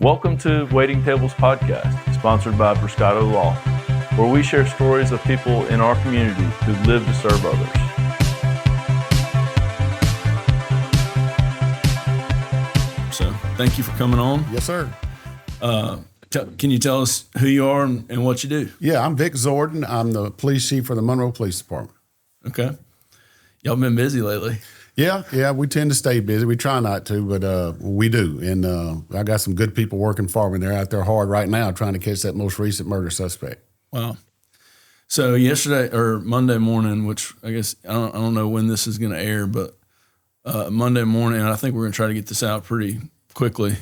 Welcome to Waiting Tables Podcast, sponsored by Bruscato Law, where we share stories of people in our community who live to serve others. So, thank you for coming on. Yes, sir. Can you tell us who you are and what you do? Yeah, I'm Vic Zordan. I'm the police chief for the Monroe Police Department. Okay. Y'all been busy lately. Yeah, we tend to stay busy. We try not to, but we do. And I got some good people working for me. They're out there hard right now trying to catch that most recent murder suspect. Wow. So yesterday or Monday morning, which I guess I don't know when this is going to air, but Monday morning, and I think we're going to try to get this out pretty quickly.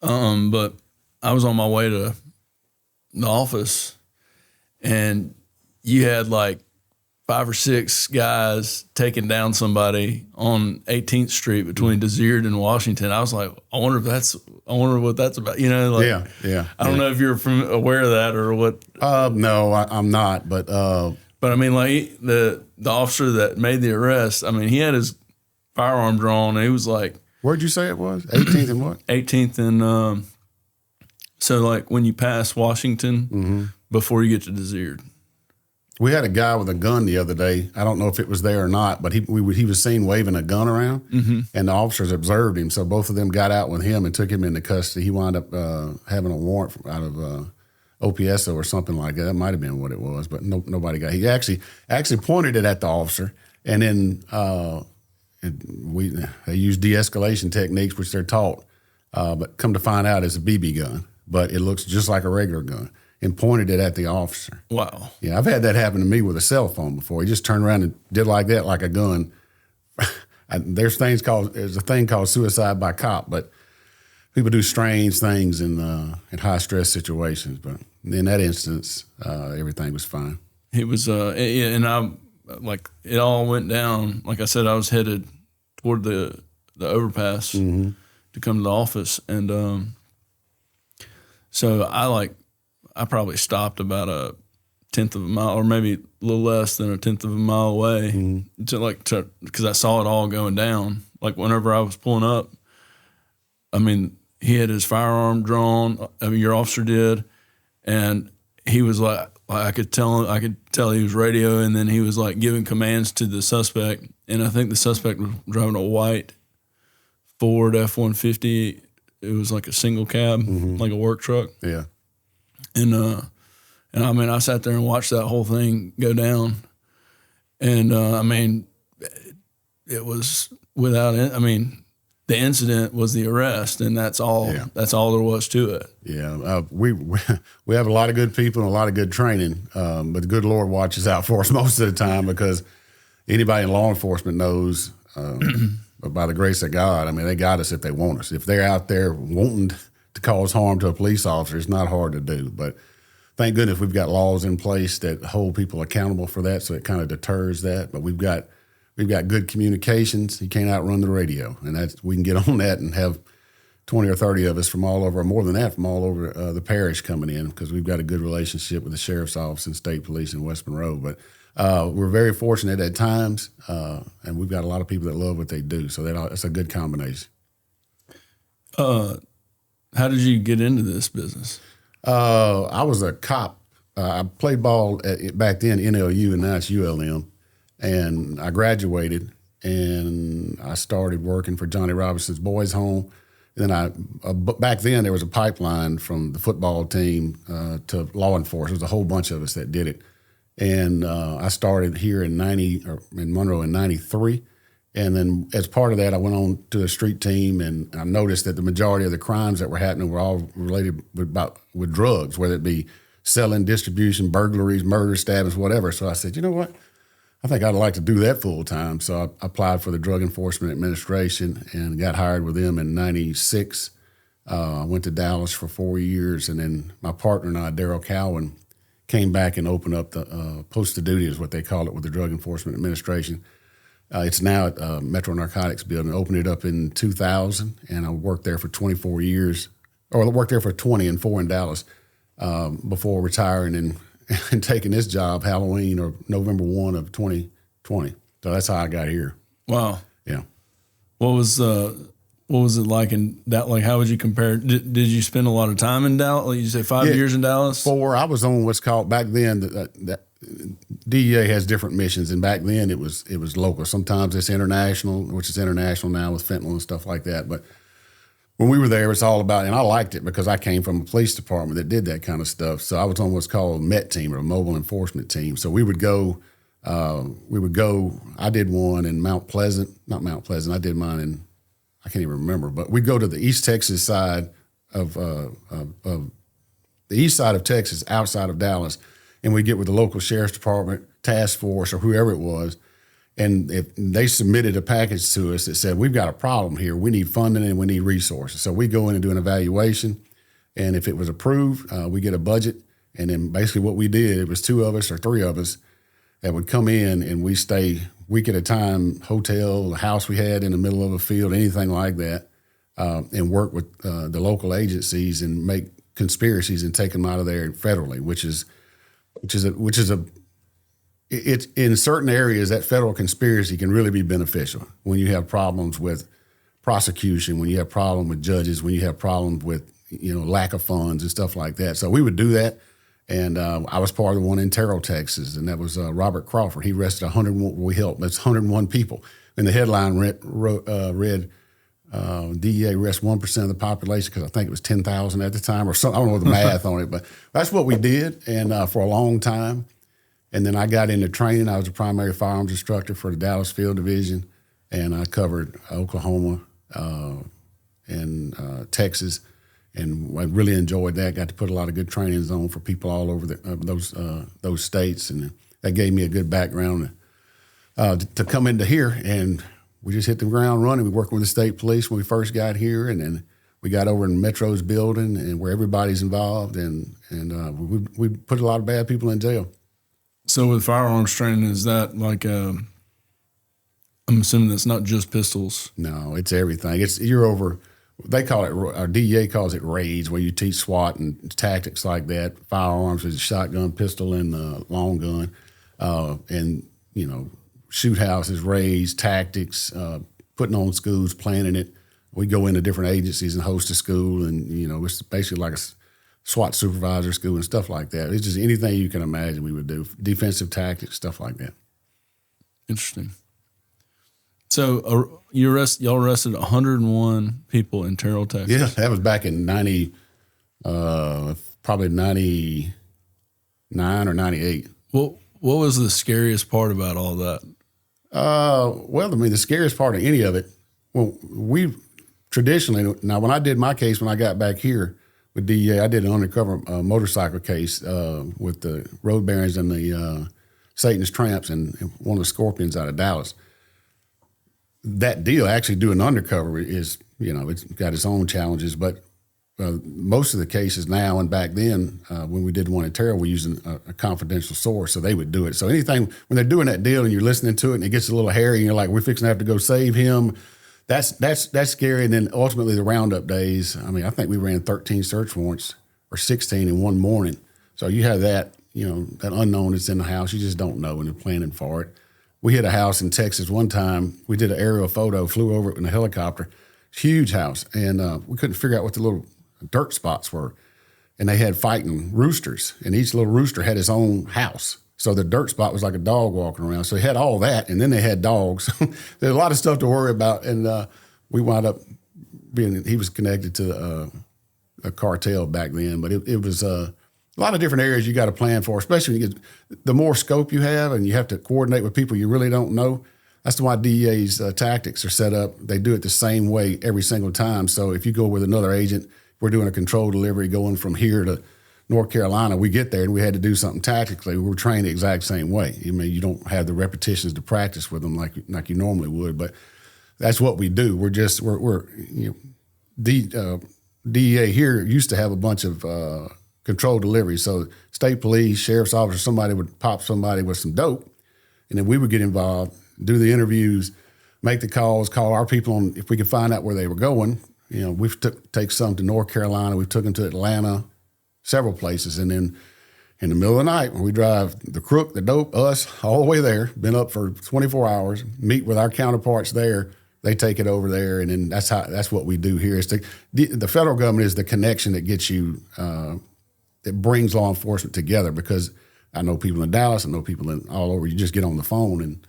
But I was on my way to the office, and you had like 5 or 6 guys taking down somebody on 18th Street between Desert and Washington. I was like, I wonder what that's about. You know, like, Yeah. I don't know if you're aware of that or what. No, I'm not. But I mean, like the officer that made the arrest, I mean, he had his firearm drawn, and he was like, where'd you say it was? 18th and what? 18th and so like when you pass Washington before you get to Desert. We had a guy with a gun the other day. I don't know if it was there or not, but he was seen waving a gun around, and the officers observed him. So both of them got out with him and took him into custody. He wound up having a warrant out of OPSO or something like that. That might have been what it was, but nobody got. He actually pointed it at the officer, and then they use de-escalation techniques, which they're taught, but come to find out it's a BB gun, but it looks just like a regular gun. And pointed it at the officer. Wow. Yeah, I've had that happen to me with a cell phone before. He just turned around and did like that, like a gun. There's a thing called suicide by cop, but people do strange things in high stress situations. But in that instance, everything was fine. He was, and I like it all went down. Like I said, I was headed toward the overpass to come to the office, and so I probably stopped about a 1/10 of a mile, or maybe a little less than a 1/10 of a mile away, because I saw it all going down. Like whenever I was pulling up, I mean, he had his firearm drawn. I mean, your officer did, and he was like I could tell he was radioing, and then he was like giving commands to the suspect. And I think the suspect was driving a white Ford F-150. It was like a single cab, like a work truck. Yeah. And I mean, I sat there and watched that whole thing go down. And I mean, it was the incident was the arrest, and that's all. Yeah. That's all there was to it. Yeah, we have a lot of good people and a lot of good training, but the good Lord watches out for us most of the time, because anybody in law enforcement knows, by the grace of God, I mean, they got us if they want us. If they're out there wanting to cause harm to a police officer, it's not hard to do. But thank goodness we've got laws in place that hold people accountable for that, so it kind of deters that. But we've got good communications. You can't outrun the radio, and we can get on that and have 20 or 30 of us from all over, or more than that, from all over the parish coming in, because we've got a good relationship with the sheriff's office and state police in West Monroe. But we're very fortunate at times, and we've got a lot of people that love what they do. So that's a good combination. How did you get into this business? I was a cop. I played ball back then, NLU, and now it's ULM. And I graduated, and I started working for Johnny Robinson's Boys Home. And then back then there was a pipeline from the football team to law enforcement. There was a whole bunch of us that did it. And I started here in Monroe in 93. And then as part of that, I went on to a street team, and I noticed that the majority of the crimes that were happening were all related with drugs, whether it be selling, distribution, burglaries, murder, stabbings, whatever. So I said, you know what? I think I'd like to do that full time. So I applied for the Drug Enforcement Administration and got hired with them in 96. I went to Dallas for 4 years, and then my partner and I, Daryl Cowan, came back and opened up the posted duty, is what they call it, with the Drug Enforcement Administration. It's now at Metro Narcotics Building. I opened it up in 2000, and I worked there for 24 years, or I worked there for 20 and 4 in Dallas before retiring and taking this job Halloween or November 1 of 2020. So that's how I got here. Wow. Yeah. What was what was it like in that? Like, how would you compare? Did you spend a lot of time in Dallas? Like you say 5 years in Dallas? 4. I was on what's called back then. That DEA has different missions, and back then it was local. Sometimes it's international, which is international now with fentanyl and stuff like that. But when we were there, it's all about, and I liked it because I came from a police department that did that kind of stuff. So I was on what's called a MET team, or a mobile enforcement team. So we would go. I did one in not Mount Pleasant. I did mine in, I can't even remember, but we'd go to the East Texas side of the east side of Texas, outside of Dallas, and we'd get with the local sheriff's department, task force, or whoever it was. And if they submitted a package to us that said, we've got a problem here, we need funding and we need resources. So we go in and do an evaluation. And if it was approved, we get a budget. And then basically what we did, it was 2 of us or 3 of us that would come in, and we stay week at a time, hotel, house we had in the middle of a field, anything like that, and work with the local agencies and make conspiracies and take them out of there federally, which is it's in certain areas that federal conspiracy can really be beneficial when you have problems with prosecution, when you have problems with judges, when you have problems with lack of funds and stuff like that. So we would do that, and I was part of the one in Terrell, Texas, and that was Robert Crawford. He arrested 101. We helped. That's 101 people, and the headline read DEA arrests 1% of the population, because I think it was 10,000 at the time or something. I don't know the math on it, but that's what we did, and for a long time. And then I got into training. I was a primary firearms instructor for the Dallas Field Division, and I covered Oklahoma and Texas, and I really enjoyed that. Got to put a lot of good trainings on for people all over those states, and that gave me a good background to come into here. And we just hit the ground running. We worked with the state police when we first got here, and then we got over in Metro's building, and where everybody's involved, and we put a lot of bad people in jail. So with firearms training, is that like I'm assuming that's not just pistols? No, it's everything. You're over. They call it. Our DEA calls it raids, where you teach SWAT and tactics like that. Firearms is a shotgun, pistol, and long gun, and shoot houses, raids, tactics, putting on schools, planning it. We go into different agencies and host a school, and it's basically like a SWAT supervisor school and stuff like that. It's just anything you can imagine we would do. Defensive tactics, stuff like that. Interesting. So y'all arrested 101 people in Terrell, Texas. Yeah, that was back in probably 99 or 98. What was the scariest part about all that? Well, I mean, the scariest part of any of it, well, we traditionally, now when I did my case when I got back here with DEA, I did an undercover motorcycle case with the Road Barons and the Satan's Tramps and one of the Scorpions out of Dallas. That deal, actually doing undercover, is, it's got its own challenges, but most of the cases now and back then, when we did one in Terrell, we're using a confidential source, so they would do it. So anything, when they're doing that deal and you're listening to it and it gets a little hairy and you're like, we're fixing to have to go save him, that's scary. And then ultimately the roundup days, I mean, I think we ran 13 search warrants or 16 in one morning. So you have that, that unknown that's in the house, you just don't know, and they're planning for it. We hit a house in Texas one time. We did an aerial photo, flew over it in a helicopter, huge house, and we couldn't figure out what the little dirt spots were. And they had fighting roosters, and each little rooster had his own house. So the dirt spot was like a dog walking around. So they had all that, and then they had dogs. There's a lot of stuff to worry about, and we wound up he was connected to a cartel back then, but it was a lot of different areas you got to plan for, especially when you get the more scope you have and you have to coordinate with people you really don't know. That's why DEA's tactics are set up. They do it the same way every single time. So if you go with another agent, we're doing a controlled delivery going from here to North Carolina. We get there and we had to do something tactically. We were trained the exact same way. I mean, you don't have the repetitions to practice with them like you normally would, but that's what we do. DEA here used to have a bunch of controlled deliveries. So state police, sheriff's officer, somebody would pop somebody with some dope, and then we would get involved, do the interviews, make the calls, call our people on if we could find out where they were going. We've take some to North Carolina, we've took them to Atlanta, several places, and then in the middle of the night when we drive the crook, the dope, us, all the way there, been up for 24 hours, meet with our counterparts there, They take it over there, and then that's what we do here. It's the federal government is the connection that gets you, that brings law enforcement together, because I know people in Dallas, I know people all over. You just get on the phone and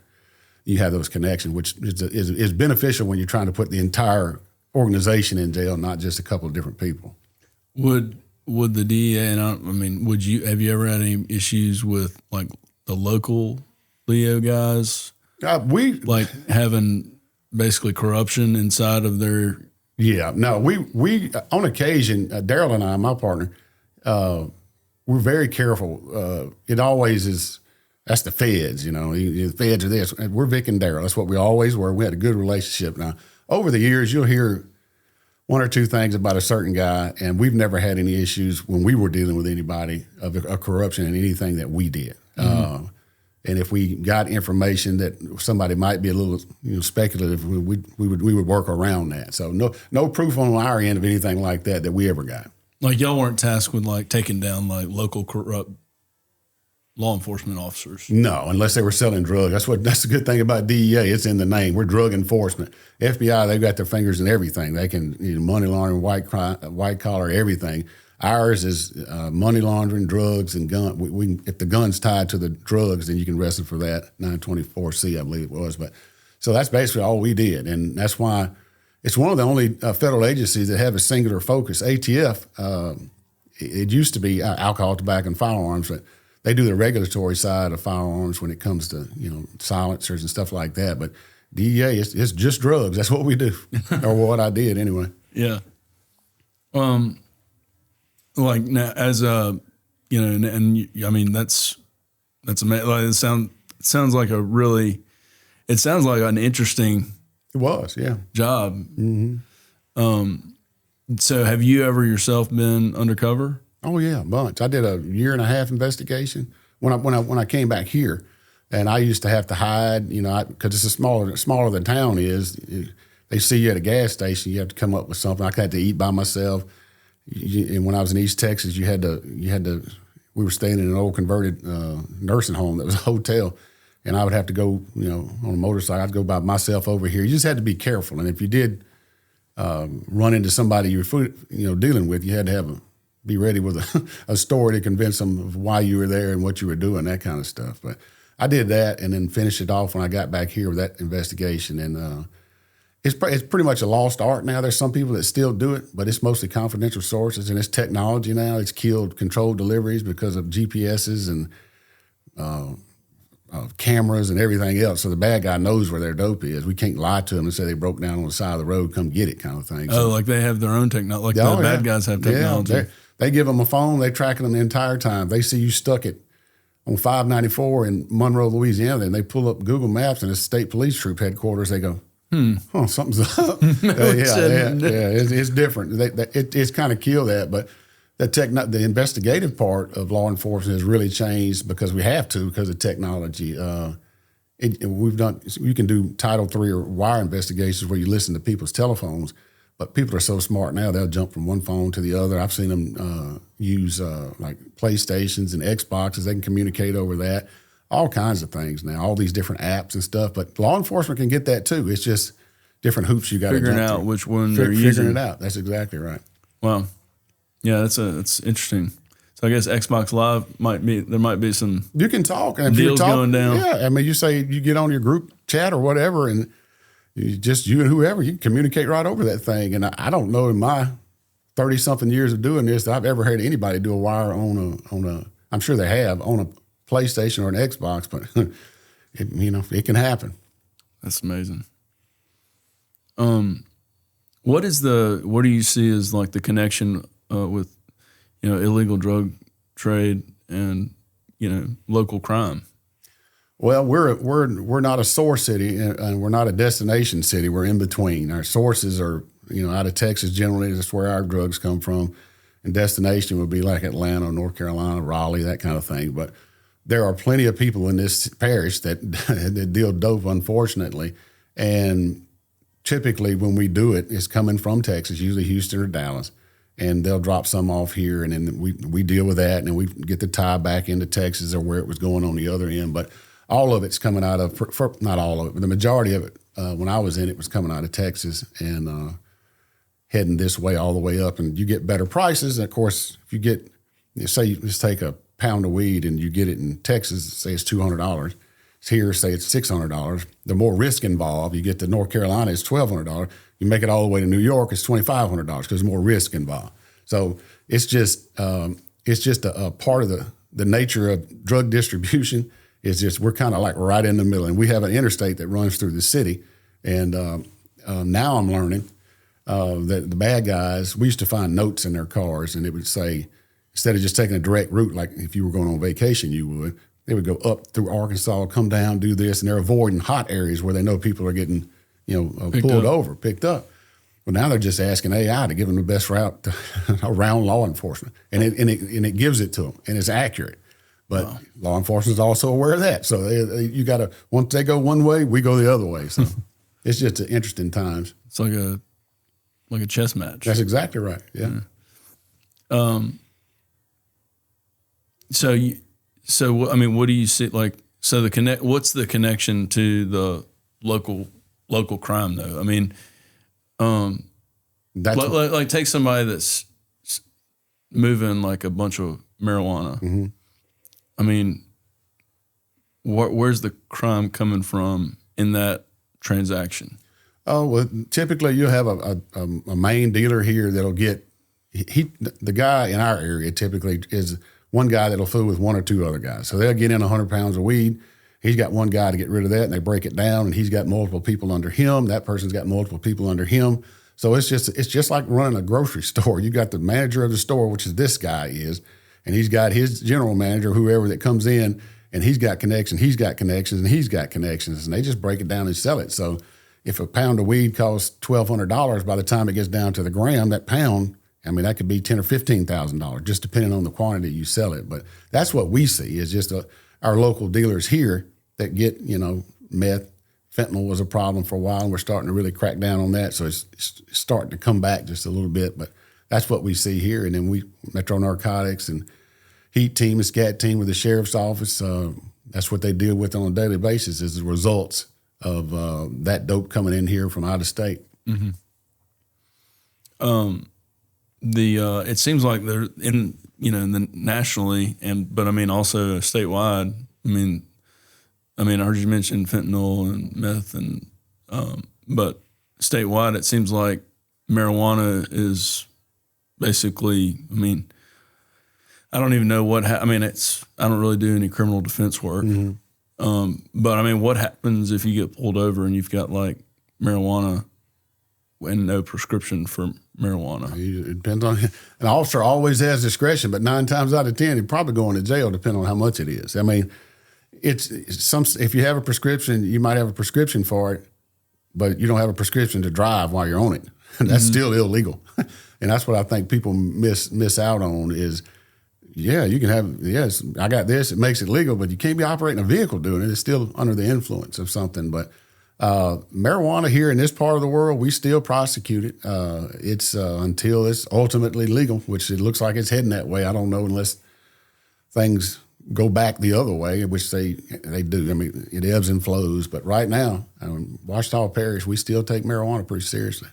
you have those connections, which is beneficial when you're trying to put the entire organization in jail, not just a couple of different people. Would the DEA, and have you ever had any issues with like the local Leo guys? We like having basically corruption inside of their. Yeah, no, we on occasion, Daryl and I, my partner, we're very careful. It always is. That's the feds, the feds are this. We're Vic and Daryl. That's what we always were. We had a good relationship. Now, over the years, you'll hear one or two things about a certain guy, and we've never had any issues when we were dealing with anybody of a corruption in anything that we did. Mm-hmm. And if we got information that somebody might be a little speculative, we would work around that. So no proof on our end of anything like that we ever got. Like y'all weren't tasked with like taking down like local corrupt law enforcement officers. No, unless they were selling drugs. That's the good thing about DEA. It's in the name. We're drug enforcement. FBI, they've got their fingers in everything. They can money laundering, white collar, everything. Ours is money laundering, drugs, and gun. We if the gun's tied to the drugs, then you can arrest them for that. 924C, I believe it was. But so that's basically all we did, and that's why it's one of the only federal agencies that have a singular focus. ATF, it used to be alcohol, tobacco, and firearms, but they do the regulatory side of firearms when it comes to silencers and stuff like that. But DEA, it's just drugs. That's what we do, or what I did anyway. Yeah. Like now, as I mean, that's amazing. Like it sounds like it sounds like an interesting. It was, yeah, job. Mm-hmm. So have you ever yourself been undercover? Oh yeah, a bunch. I did a 1.5-year investigation when I came back here, and I used to have to hide, because it's smaller than town is. They see you at a gas station, you have to come up with something. I had to eat by myself. And when I was in East Texas, you had to. We were staying in an old converted nursing home that was a hotel, and I would have to go, on a motorcycle. I'd go by myself over here. You just had to be careful, and if you did run into somebody you were, dealing with, you had to be ready with a story to convince them of why you were there and what you were doing, that kind of stuff. But I did that, and then finished it off when I got back here with that investigation, and. It's pretty much a lost art now. There's some people that still do it, but it's mostly confidential sources, and it's technology now. It's killed controlled deliveries because of GPSs and cameras and everything else. So the bad guy knows where their dope is. We can't lie to them and say they broke down on the side of the road, come get it kind of thing. So, like they have their own technology. Like the bad guys have technology. Yeah, they give them a phone. They're tracking them the entire time. They see you stuck it on 594 in Monroe, Louisiana, and they pull up Google Maps and it's state police troop headquarters. They go, something's up. It's different. It's kind of killed that, but the investigative part of law enforcement has really changed because we have to because of technology. You can do Title III or wire investigations where you listen to people's telephones, but people are so smart now they'll jump from one phone to the other. I've seen them use like PlayStations and Xboxes. They can communicate over that. All kinds of things now, all these different apps and stuff. But law enforcement can get that too. It's just different hoops you got to jump through. Figuring out which one they're using. Figuring it out. That's exactly right. Wow. Yeah, that's interesting. So I guess Xbox Live there might be some you can talk and if deals going down. Yeah, I mean, you say you get on your group chat or whatever, and you and whoever you can communicate right over that thing. And I don't know in my 30-something years of doing this that I've ever heard anybody do a wire on a. I'm sure they have on a PlayStation or an Xbox, but it can happen. That's amazing. What do you see as like the connection with illegal drug trade and local crime? Well, we're not a source city and we're not a destination city. We're in between. Our sources are out of Texas generally. That's where our drugs come from, and destination would be like Atlanta, North Carolina, Raleigh, that kind of thing. But there are plenty of people in this parish that deal dope, unfortunately. And typically when we do it, it's coming from Texas, usually Houston or Dallas. And they'll drop some off here, and then we deal with that, and then we get the tie back into Texas or where it was going on the other end. But all of it's coming out of, not all of it, but the majority of it when I was in it was coming out of Texas and heading this way all the way up, and you get better prices. And of course, if you get, say you just take a pound of weed and you get it in Texas, say it's $200. It's here, say it's $600. The more risk involved. You get to North Carolina, it's $1,200. You make it all the way to New York, it's $2,500 because there's more risk involved. So it's just a part of the nature of drug distribution. It's just we're kind of like right in the middle, and we have an interstate that runs through the city. And now I'm learning that the bad guys, we used to find notes in their cars, and it would say, instead of just taking a direct route like if you were going on vacation, you would, they would go up through Arkansas, come down, do this, and they're avoiding hot areas where they know people are getting, pulled over, picked up. Well, now they're just asking AI to give them the best route around law enforcement, and it gives it to them, and it's accurate. But law enforcement is also aware of that. So you got to, once they go one way, we go the other way. So it's just interesting times. It's like a chess match. That's exactly right. Yeah. So I mean, what do you see? Like, so what's the connection to the local crime though? I mean, like take somebody that's moving like a bunch of marijuana. Mm-hmm. I mean, where's the crime coming from in that transaction? Oh, well, typically you'll have a main dealer here that'll get, the guy in our area typically is one guy that'll fool with one or two other guys. So they'll get in 100 pounds of weed. He's got one guy to get rid of that, and they break it down, and he's got multiple people under him. That person's got multiple people under him. So it's just like running a grocery store. You got the manager of the store, which is this guy is, and he's got his general manager, whoever that comes in, and he's got connections, and he's got connections, and they just break it down and sell it. So if a pound of weed costs $1,200, by the time it gets down to the gram, that pound, I mean, that could be $10,000 or $15,000, just depending on the quantity you sell it. But that's what we see is just our local dealers here that get, meth. Fentanyl was a problem for a while, and we're starting to really crack down on that. So it's starting to come back just a little bit. But that's what we see here. And then Metro Narcotics and Heat Team and SCAT Team with the Sheriff's Office, that's what they deal with on a daily basis is the results of that dope coming in here from out of state. Mm-hmm. It seems like they're in the nationally but I mean also statewide. I heard you mention fentanyl and meth but statewide it seems like marijuana is basically. I don't even know what. I don't really do any criminal defense work. Mm-hmm. But what happens if you get pulled over and you've got like marijuana and no prescription for marijuana? It depends on. An officer always has discretion, but 9 times out of 10, he'd probably go into jail depending on how much it is. If you have a prescription, you might have a prescription for it, but you don't have a prescription to drive while you're on it. That's still illegal. And that's what I think people miss out on is, you can have, yes, I got this, it makes it legal, but you can't be operating a vehicle doing it. It's still under the influence of something. But marijuana here in this part of the world, we still prosecute it. It's until it's ultimately legal, which it looks like it's heading that way. I don't know unless things go back the other way, which they do. It ebbs and flows. But right now, Ouachita Parish, we still take marijuana pretty seriously.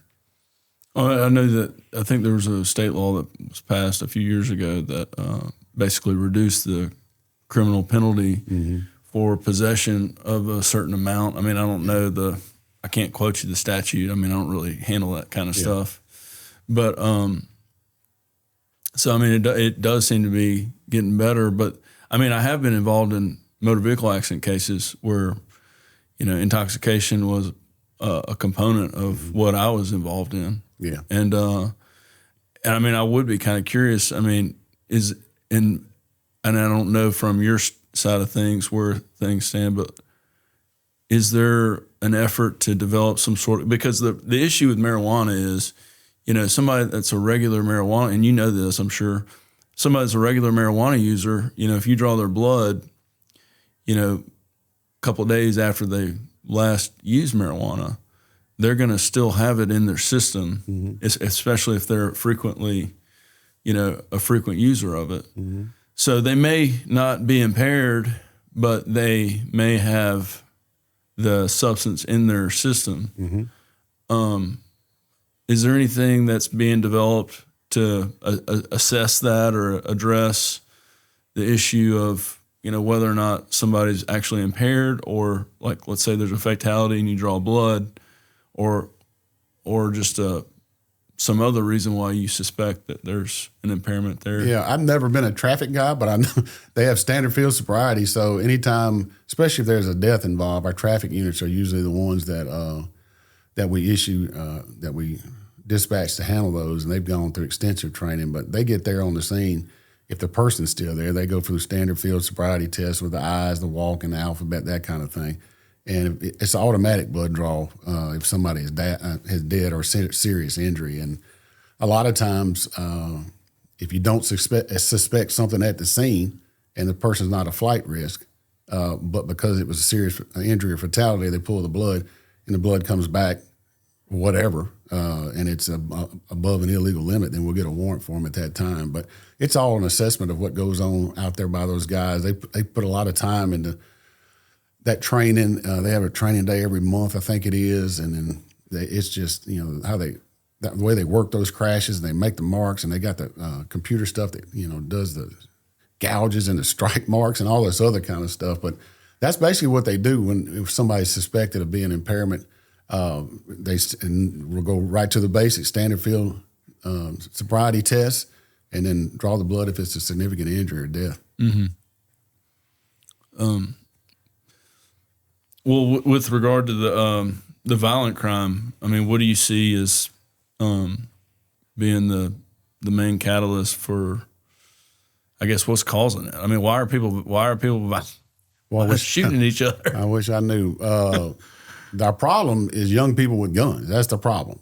Well, I know that I think there was a state law that was passed a few years ago that basically reduced the criminal penalty for possession of a certain amount. I don't know I can't quote you the statute. I don't really handle that kind of stuff. But it does seem to be getting better. But I have been involved in motor vehicle accident cases where, intoxication was a component of what I was involved in. Yeah. And I would be kind of curious. And I don't know from your side of things where things stand, but is there an effort to develop some sort of, because the issue with marijuana is, somebody that's a regular marijuana, and this, I'm sure, somebody that's a regular marijuana user, if you draw their blood, a couple of days after they last used marijuana, they're going to still have it in their system, especially if they're frequently, a frequent user of it. Mm-hmm. So they may not be impaired, but they may have the substance in their system. Is there anything that's being developed to assess that or address the issue of, whether or not somebody's actually impaired, or like, let's say there's a fatality and you draw blood, or just some other reason why you suspect that there's an impairment there? Yeah, I've never been a traffic guy, but I know they have standard field sobriety. So anytime, especially if there's a death involved, our traffic units are usually the ones that we issue, that we dispatch to handle those, and they've gone through extensive training. But they get there on the scene. If the person's still there, they go through standard field sobriety tests with the eyes, the walk, and the alphabet, that kind of thing. And it's an automatic blood draw if somebody is dead or serious injury. And a lot of times, if you don't suspect something at the scene and the person's not a flight risk, but because it was a serious injury or fatality, they pull the blood and the blood comes back, whatever, and it's above an illegal limit, then we'll get a warrant for them at that time. But it's all an assessment of what goes on out there by those guys. They put a lot of time into that training. They have a training day every month, I think it is, and then it's just how the way they work those crashes, and they make the marks, and they got the computer stuff that does the gouges and the strike marks and all this other kind of stuff. But that's basically what they do if somebody's suspected of being impairment. We'll go right to the basic standard field sobriety test, and then draw the blood if it's a significant injury or death. Well, with regard to the violent crime, I mean, what do you see as being the main catalyst for, I guess, what's causing it? I mean, why are people shooting each other? I wish I knew. Our problem is young people with guns. That's the problem.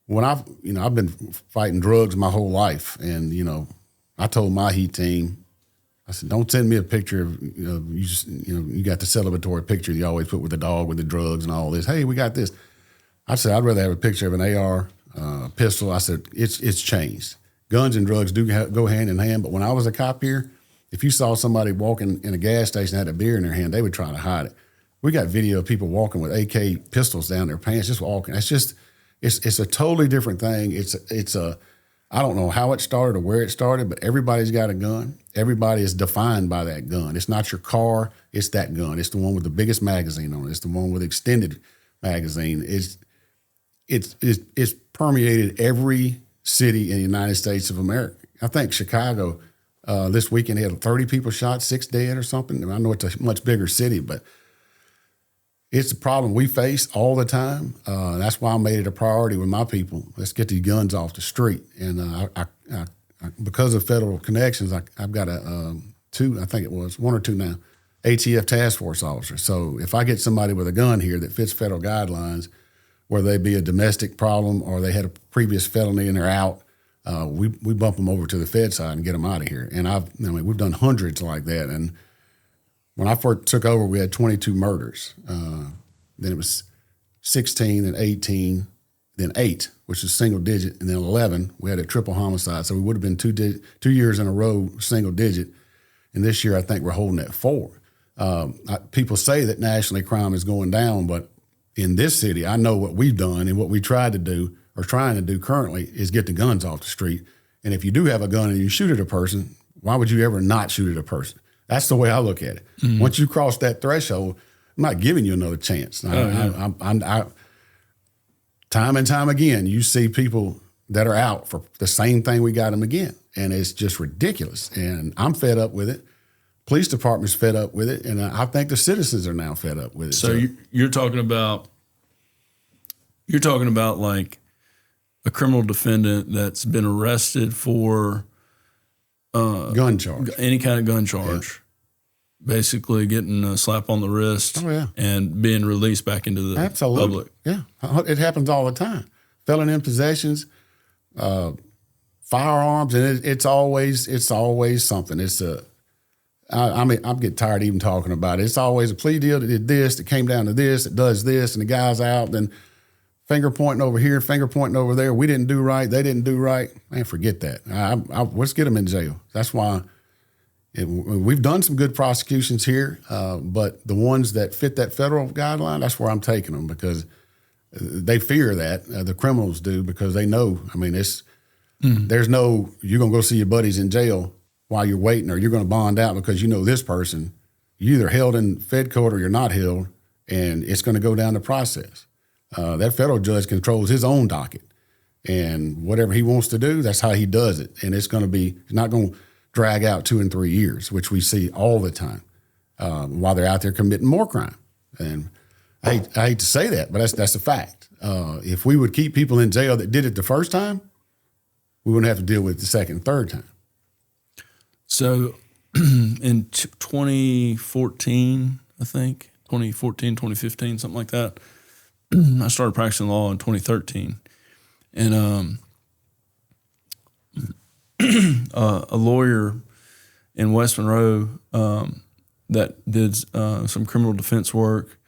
When I've been fighting drugs my whole life, and I told my heat team, I said, don't send me a picture of you got the celebratory picture you always put with the dog with the drugs and all this. Hey, we got this. I said, I'd rather have a picture of an AR, pistol. I said, it's changed. Guns and drugs do go hand in hand, but when I was a cop here, if you saw somebody walking in a gas station and had a beer in their hand, they would try to hide it. We got video of people walking with AK pistols down their pants, just walking. It's a totally different thing. I don't know how it started or where it started, but everybody's got a gun. Everybody is defined by that gun. It's not your car, it's that gun. It's the one with the biggest magazine on it. It's the one with the extended magazine. It's permeated every city in the United States of America. I think Chicago this weekend had 30 people shot, 6 dead or something. I know it's a much bigger city, but it's a problem we face all the time. That's why I made it a priority with my people. Let's get these guns off the street. And I because of federal connections, I've got one or two now, ATF task force officers. So if I get somebody with a gun here that fits federal guidelines, whether they be a domestic problem or they had a previous felony and they're out, we bump them over to the Fed side and get them out of here. And we've done hundreds like that. And when I first took over, we had 22 murders. Then it was 16 and 18, then 8, which is single digit, and then 11, we had a triple homicide. So we would have been 2 years in a row single digit. And this year, I think we're holding at 4. People say that nationally crime is going down, but in this city, I know what we've done and what we tried to do or trying to do currently is get the guns off the street. And if you do have a gun and you shoot at a person, why would you ever not shoot at a person? That's the way I look at it. Mm-hmm. Once you cross that threshold, I'm not giving you another chance. Time and time again, you see people that are out for the same thing we got them again. And it's just ridiculous. And I'm fed up with it. Police department's fed up with it. And I think the citizens are now fed up with it. So you're talking about like a criminal defendant that's been arrested for gun charge, any kind of gun charge, basically getting a slap on the wrist and being released back into the public. Yeah, it happens all the time. Felon in possessions, firearms, and it's always something. I'm getting tired even talking about it. It's always a plea deal that did this, that came down to this, it does this, and the guy's out, then finger pointing over here, finger pointing over there. We didn't do right, they didn't do right. Man, forget that. Let's get them in jail. That's why, we've done some good prosecutions here, but the ones that fit that federal guideline, that's where I'm taking them, because they fear that, the criminals do, because they know, I mean, there's no, you're going to go see your buddies in jail while you're waiting, or you're going to bond out because you know this person. You're either held in Fed court or you're not held, and it's going to go down the process. That federal judge controls his own docket, and whatever he wants to do, that's how he does it. And it's not going to drag out 2 and 3 years, which we see all the time, while they're out there committing more crime. And I hate to say that, but that's a fact. If we would keep people in jail that did it the first time, we wouldn't have to deal with it the second and third time. So in 2014, I think, 2015, something like that, I started practicing law in 2013. And a lawyer in West Monroe that did some criminal defense work.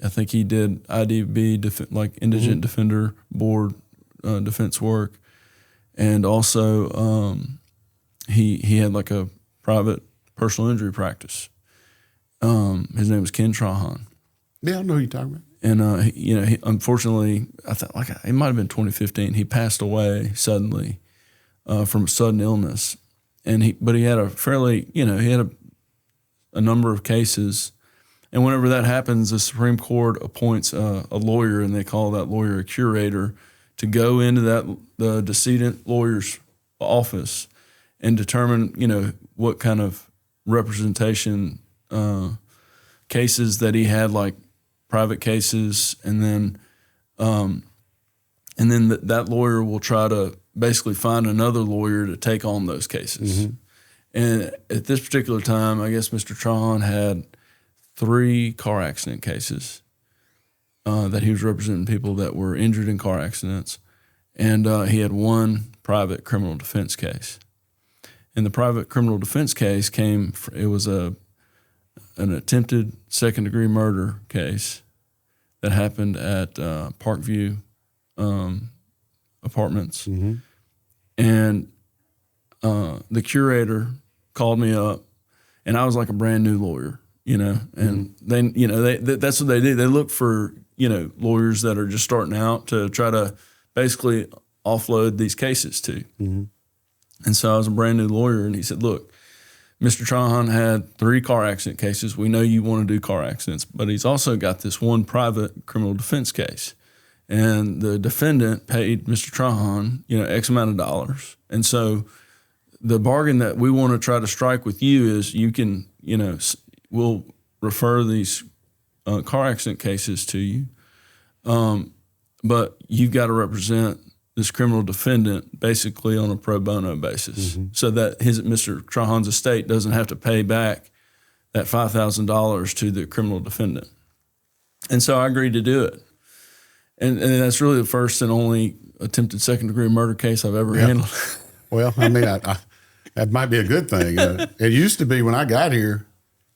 I think he did IDB, like Indigent Defender Board defense work. And also he had like a private personal injury practice. His name was Ken Trahan. Yeah, I know who you're talking about. And he, unfortunately, I thought it might have been 2015. He passed away suddenly from a sudden illness, but he had a fairly, he had a number of cases. And whenever that happens, the Supreme Court appoints a lawyer, and they call that lawyer a curator, to go into the decedent lawyer's office and determine, what kind of representation cases that he had, like private cases, and then that lawyer will try to basically find another lawyer to take on those cases. And at this particular time, I guess Mr. Trahan had 3 car accident cases that he was representing, people that were injured in car accidents, and he had 1 private criminal defense case. And the private criminal defense case it was an attempted second-degree murder case that happened at Parkview Apartments. And the curator called me up, and I was like a brand new lawyer, and that's what they do. They look for, lawyers that are just starting out to try to basically offload these cases to. And so I was a brand new lawyer, and he said, look, Mr. Trahan had 3 car accident cases. We know you want to do car accidents, but he's also got this 1 private criminal defense case. And the defendant paid Mr. Trahan, X amount of dollars. And so the bargain that we want to try to strike with you is you can, we'll refer these car accident cases to you, but you've got to represent this criminal defendant basically on a pro bono basis, so that Mr. Trahan's estate doesn't have to pay back that $5,000 to the criminal defendant. And so I agreed to do it. And that's really the first and only attempted second-degree murder case I've ever handled. Well, I mean, that might be a good thing. It used to be when I got here,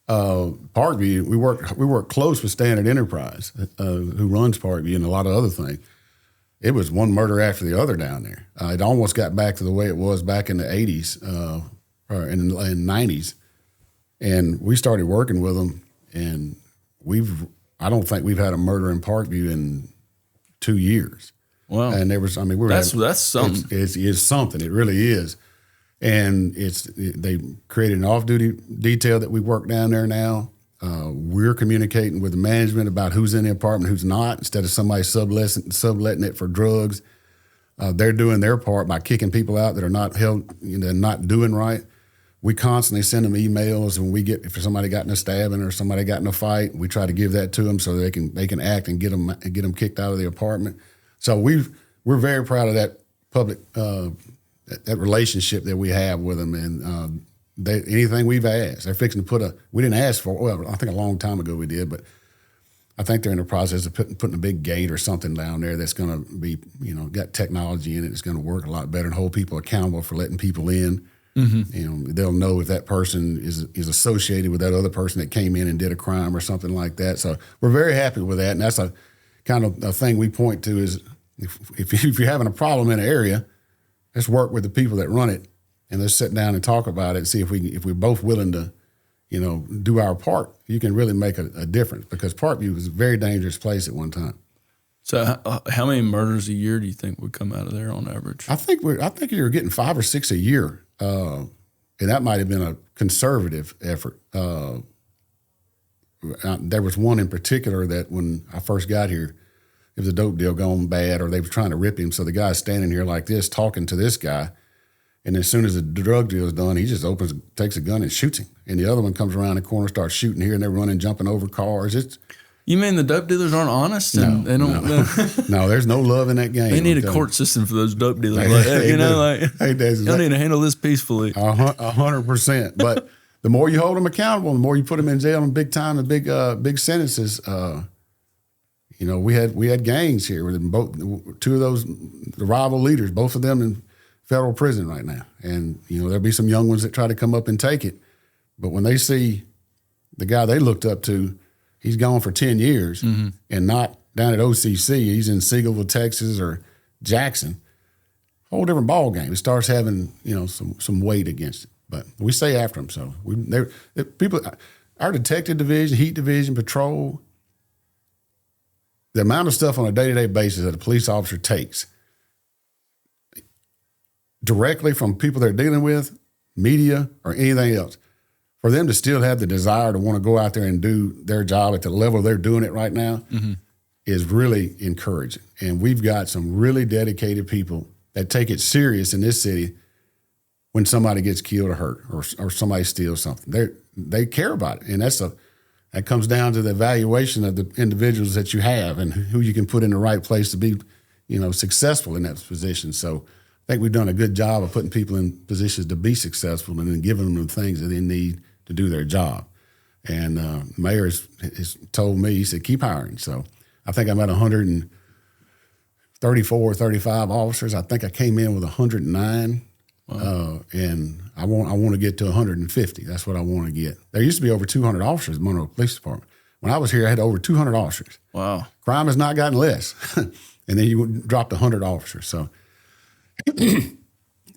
Parkview, we worked close with Standard Enterprise, who runs Parkview, and a lot of other things. It was one murder after the other down there. It almost got back to the way it was back in the 80s or in 90s. And we started working with them, and I don't think we've had a murder in Parkview in 2 years. Wow. And there was, that's something. It's something. It really is. And they created an off-duty detail that we work down there now. We're communicating with the management about who's in the apartment, who's not, instead of somebody subletting it for drugs. They're doing their part by kicking people out that are not held, not doing right. We constantly send them emails, and if somebody got in a stabbing or somebody got in a fight, we try to give that to them so they can act and get them kicked out of the apartment. So we're very proud of that public that relationship that we have with them, and anything we've asked, they're fixing to we didn't ask for, well, I think a long time ago we did, but I think they're in the process of putting a big gate or something down there that's going to be, got technology in it. It's going to work a lot better and hold people accountable for letting people in. They'll know if that person is associated with that other person that came in and did a crime or something like that. So we're very happy with that, and that's a kind of a thing we point to is if you're having a problem in an area, let's work with the people that run it and let's sit down and talk about it and see if we're both willing to, do our part. You can really make a difference, because Parkview was a very dangerous place at one time. So how many murders a year do you think would come out of there on average? I think you're getting 5 or 6 a year, and that might have been a conservative effort. There was one in particular that when I first got here, it was a dope deal gone bad, or they were trying to rip him. So the guy's standing here like this, talking to this guy, and as soon as the drug deal is done, he just takes a gun and shoots him. And the other one comes around the corner, starts shooting here, and they're running, jumping over cars. You mean the dope dealers aren't honest? And they don't. No, there's no love in that game. They need a court system for those dope dealers. Y'all need to handle this peacefully. 100%. But the more you hold them accountable, the more you put them in jail and big time and big sentences. We had gangs here with two of those the rival leaders, both of them in federal prison right now. And there'll be some young ones that try to come up and take it, but when they see the guy they looked up to, he's gone for 10 years and not down at OCC. He's in Seagoville, Texas, or Jackson. Whole different ball game. It starts having some weight against it. But we stay after them. So our detective division, heat division, patrol, the amount of stuff on a day-to-day basis that a police officer takes directly from people they're dealing with, media, or anything else, for them to still have the desire to want to go out there and do their job at the level they're doing it right now is really encouraging. And we've got some really dedicated people that take it serious in this city when somebody gets killed or hurt or somebody steals something. They care about it. And that comes down to the evaluation of the individuals that you have and who you can put in the right place to be, successful in that position. So I think we've done a good job of putting people in positions to be successful and then giving them the things that they need to do their job. And the mayor has told me, he said, keep hiring. So I think I'm at 134, 35 officers. I think I came in with 109. Wow. And I want to get to 150. That's what I want to get. There used to be over 200 officers in Monroe Police Department. When I was here, I had over 200 officers. Wow. Crime has not gotten less. And then you dropped 100 officers. So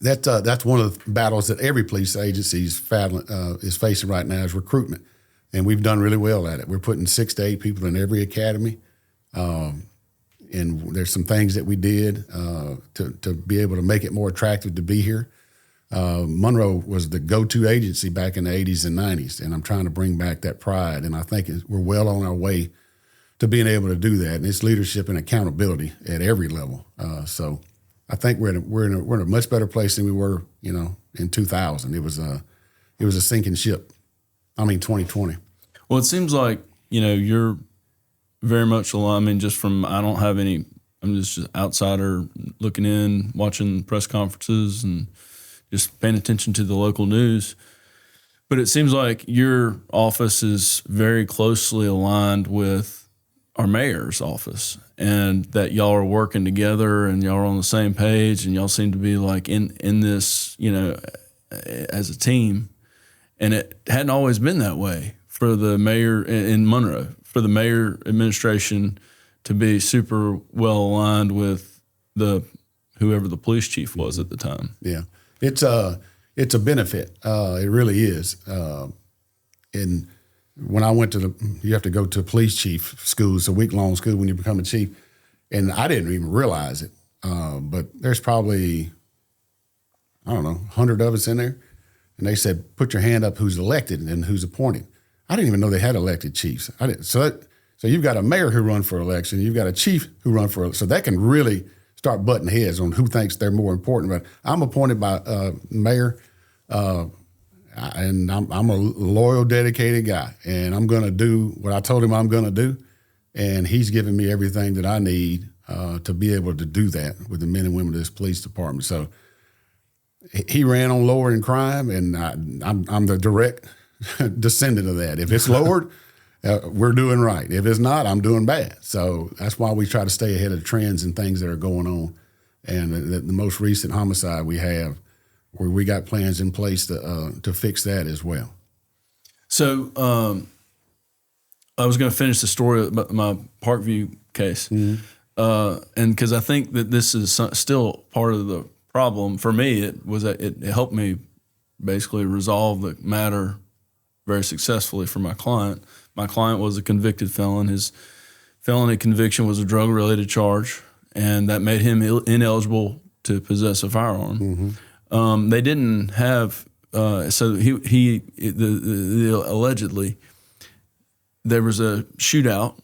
that's one of the battles that every police agency is facing right now is recruitment. And we've done really well at it. We're putting 6 to 8 people in every academy. And there's some things that we did to be able to make it more attractive to be here. Monroe was the go-to agency back in the 80s and 90s, and I'm trying to bring back that pride. And I think we're well on our way to being able to do that. And it's leadership and accountability at every level. So I think we're in a much better place than we were, in 2000. It was a sinking ship. 2020. Well, it seems like you're very much aligned. I mean, just from I'm just an outsider looking in, watching press conferences and just paying attention to the local news. But it seems like your office is very closely aligned with our mayor's office, and that y'all are working together and y'all are on the same page, and y'all seem to be like in this, as a team. And it hadn't always been that way for the mayor in Monroe, for the mayor administration to be super well aligned with whoever the police chief was at the time. Yeah. It's a benefit. It really is. And when I went you have to go to police chief school. It's a week-long school when you become a chief. And I didn't even realize it. But there's probably, 100 of us in there. And they said, put your hand up who's elected and who's appointed. I didn't even know they had elected chiefs. So you've got a mayor who run for election. You've got a chief who run for election. So that can really start butting heads on who thinks they're more important. But I'm appointed by mayor, and I'm a loyal, dedicated guy. And I'm going to do what I told him I'm going to do. And he's giving me everything that I need to be able to do that with the men and women of this police department. So he ran on lowering crime, and I'm the direct descendant of that. If it's lowered, we're doing right. If it's not, I'm doing bad. So that's why we try to stay ahead of trends and things that are going on. And the most recent homicide we have, where we got plans in place to fix that as well. So I was going to finish the story about my Parkview case. Mm-hmm. And because I think that this is still part of the problem for me, it helped me basically resolve the matter very successfully for my client. My client was a convicted felon. His felony conviction was a drug-related charge, and that made him ineligible to possess a firearm. They didn't have so he allegedly there was a shootout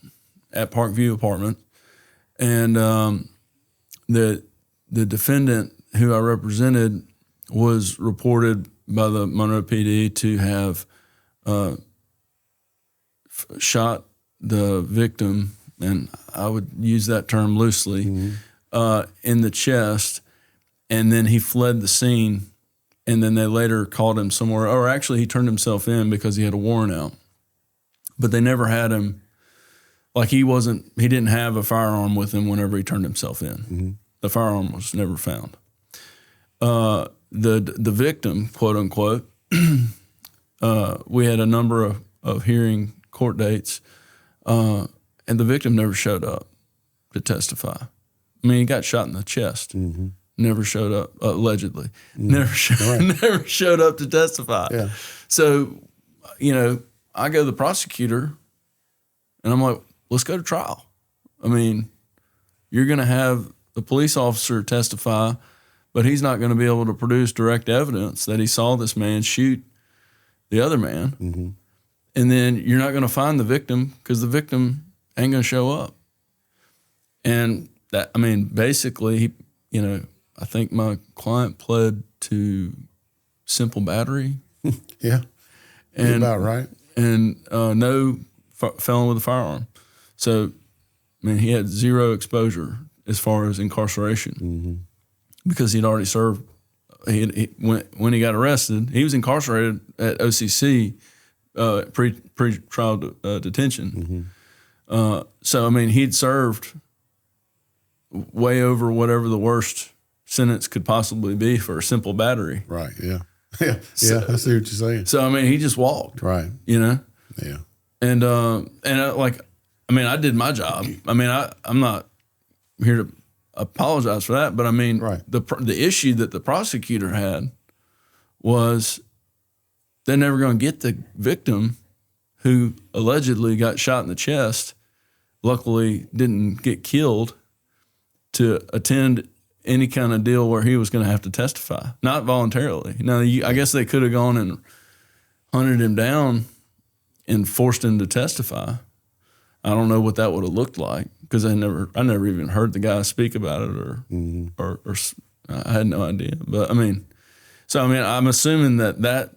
at Parkview apartment, and the defendant who I represented was reported by the Monroe PD to have shot the victim, and I would use that term loosely, in the chest, and then he fled the scene, and then they later called him somewhere, or actually he turned himself in because he had a warrant out. But they never had him, like he didn't have a firearm with him whenever he turned himself in. The firearm was never found. The victim, quote unquote, we had a number of hearing court dates, and the victim never showed up to testify. I mean, he got shot in the chest. Never showed up, allegedly. Never showed up to testify. Yeah. So, I go to the prosecutor, and I'm like, let's go to trial. I mean, you're going to have the police officer testify, but he's not going to be able to produce direct evidence that he saw this man shoot the other man. And then you're not going to find the victim because the victim ain't going to show up. And that, I mean, basically, I think my client pled to simple battery. Yeah. And about right. And no felon with a firearm. So, I mean, he had zero exposure as far as incarceration because he'd already served. When he got arrested, he was incarcerated at OCC, pre-trial detention. So, I mean, he'd served way over whatever the worst sentence could possibly be for a simple battery. Right, yeah. Yeah, I see what you're saying. So, I mean, he just walked. Right. Yeah. And I did my job. I mean, I'm not here to apologize for that, but I mean, the issue that the prosecutor had was they're never going to get the victim who allegedly got shot in the chest, luckily didn't get killed, to attend any kind of deal where he was going to have to testify, not voluntarily. Now, I guess they could have gone and hunted him down and forced him to testify. I don't know what that would have looked like because I never even heard the guy speak about it, or I had no idea. But I'm assuming that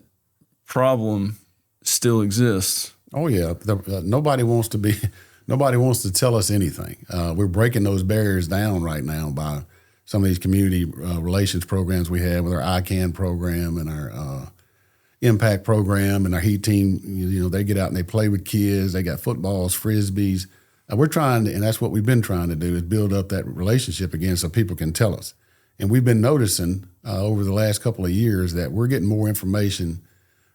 problem still exists. Oh yeah, nobody wants to tell us anything. We're breaking those barriers down right now by some of these community relations programs we have with our ICANN program and our Impact program and our HEAT team. They get out and they play with kids. They got footballs, frisbees. We're trying to, and that's what we've been trying to do, is build up that relationship again so people can tell us. And we've been noticing over the last couple of years that we're getting more information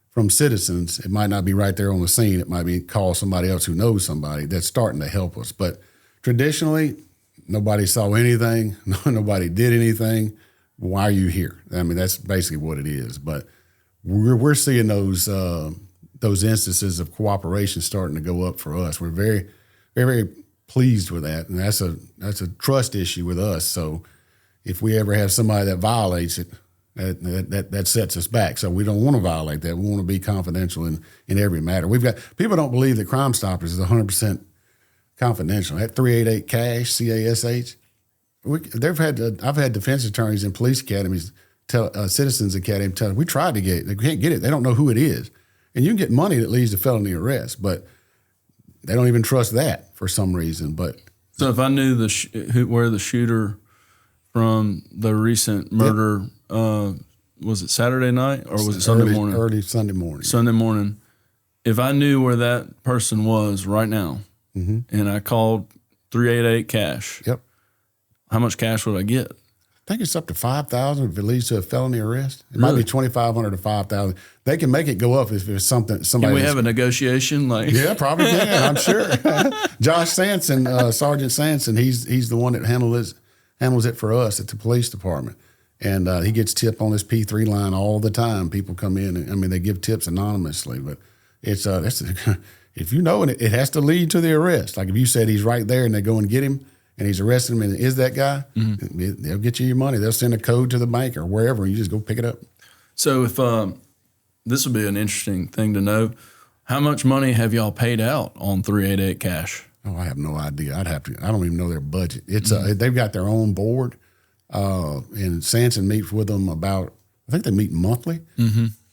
from citizens. It might not be right there on the scene. It might be call somebody else who knows somebody that's starting to help us. But traditionally, nobody saw anything. Nobody did anything. Why are you here? I mean, that's basically what it is. But we're seeing those instances of cooperation starting to go up for us. We're very, very, very pleased with that, and that's a trust issue with us. So if we ever have somebody that violates it, that sets us back. So we don't want to violate that. We want to be confidential in every matter. People don't believe that Crime Stoppers is 100% confidential. That 388 CASH, CASH. I've had defense attorneys in police academies tell Citizens Academy tell them, we tried to get it. They can't get it. They don't know who it is. And you can get money that leads to felony arrest, but they don't even trust that for some reason. But so if I knew where the shooter from the recent murder, was it Saturday night or was it Sunday morning? Early Sunday morning. Sunday morning. If I knew where that person was right now, and I called 388 cash, how much cash would I get? I think it's up to $5,000 if it leads to a felony arrest. It might be $2,500 to $5,000. They can make it go up if it's something. Somebody. Can we have a negotiation? Yeah, probably can. I'm sure. Josh Sanson, Sergeant Sanson, he's the one that handles it for us at the police department, And he gets tip on his P3 line all the time. People come in, and, I mean, they give tips anonymously, but it's if you know it has to lead to the arrest. Like if you said he's right there and they go and get him and he's arresting him and is that guy, they'll get you your money. They'll send a code to the bank or wherever, and you just go pick it up. So if this would be an interesting thing to know, how much money have y'all paid out on 388 cash? Oh, I have no idea. I don't even know their budget. It's they've got their own board. And Sanson meets with them I think they meet monthly.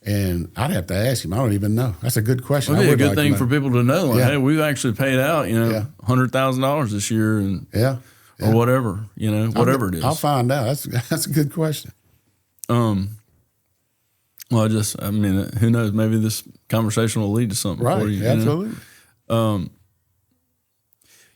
And I'd have to ask him. I don't even know. That's a good question. It'd be a good thing for people to know. Like, hey, we've actually paid out, $100,000 this year, and or whatever, whatever it is. I'll find out. That's a good question. Well, who knows? Maybe this conversation will lead to something for you. Absolutely.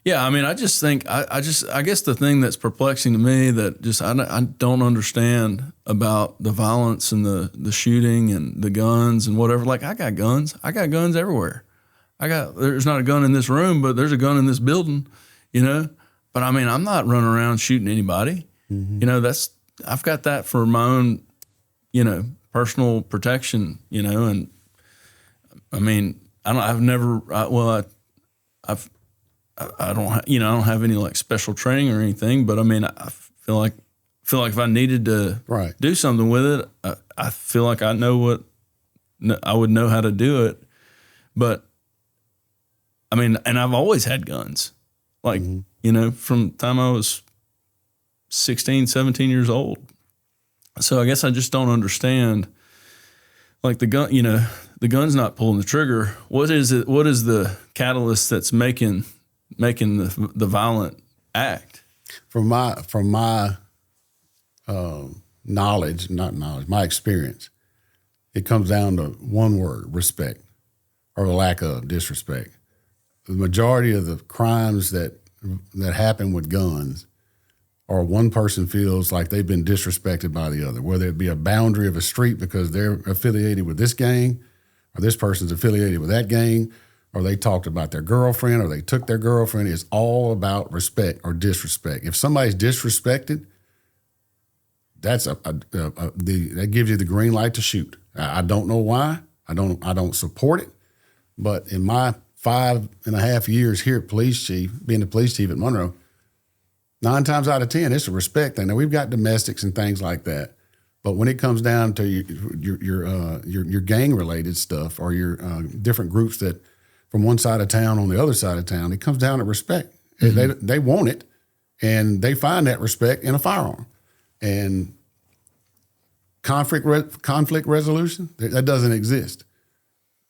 Yeah, I mean, I just think I guess the thing that's perplexing to me that just I don't understand about the violence and the shooting and the guns and whatever. Like I got guns everywhere. There's not a gun in this room, but there's a gun in this building, But I mean, I'm not running around shooting anybody. I've got that for my own, personal protection, and I mean, I don't have any like special training or anything, but I mean, I feel like if I needed to do something with it, I feel like I would know how to do it. But I mean, and I've always had guns, like, from the time I was 16, 17 years old. So I guess I just don't understand, like the gun, the gun's not pulling the trigger. What is it? What is the catalyst that's making the violent act? From my my experience, it comes down to one word: respect, or the lack of disrespect. The majority of the crimes that happen with guns are one person feels like they've been disrespected by the other, whether it be a boundary of a street because they're affiliated with this gang, or this person's affiliated with that gang, or they talked about their girlfriend, or they took their girlfriend. It's all about respect or disrespect. If somebody's disrespected, that gives you the green light to shoot. I don't know why. I don't support it. But in my 5.5 years here at being the police chief at Monroe, 9 times out of 10, it's a respect thing. Now we've got domestics and things like that, but when it comes down to your gang related stuff or your different groups that from one side of town on the other side of town, it comes down to respect. They want it, and they find that respect in a firearm. And conflict resolution, that doesn't exist.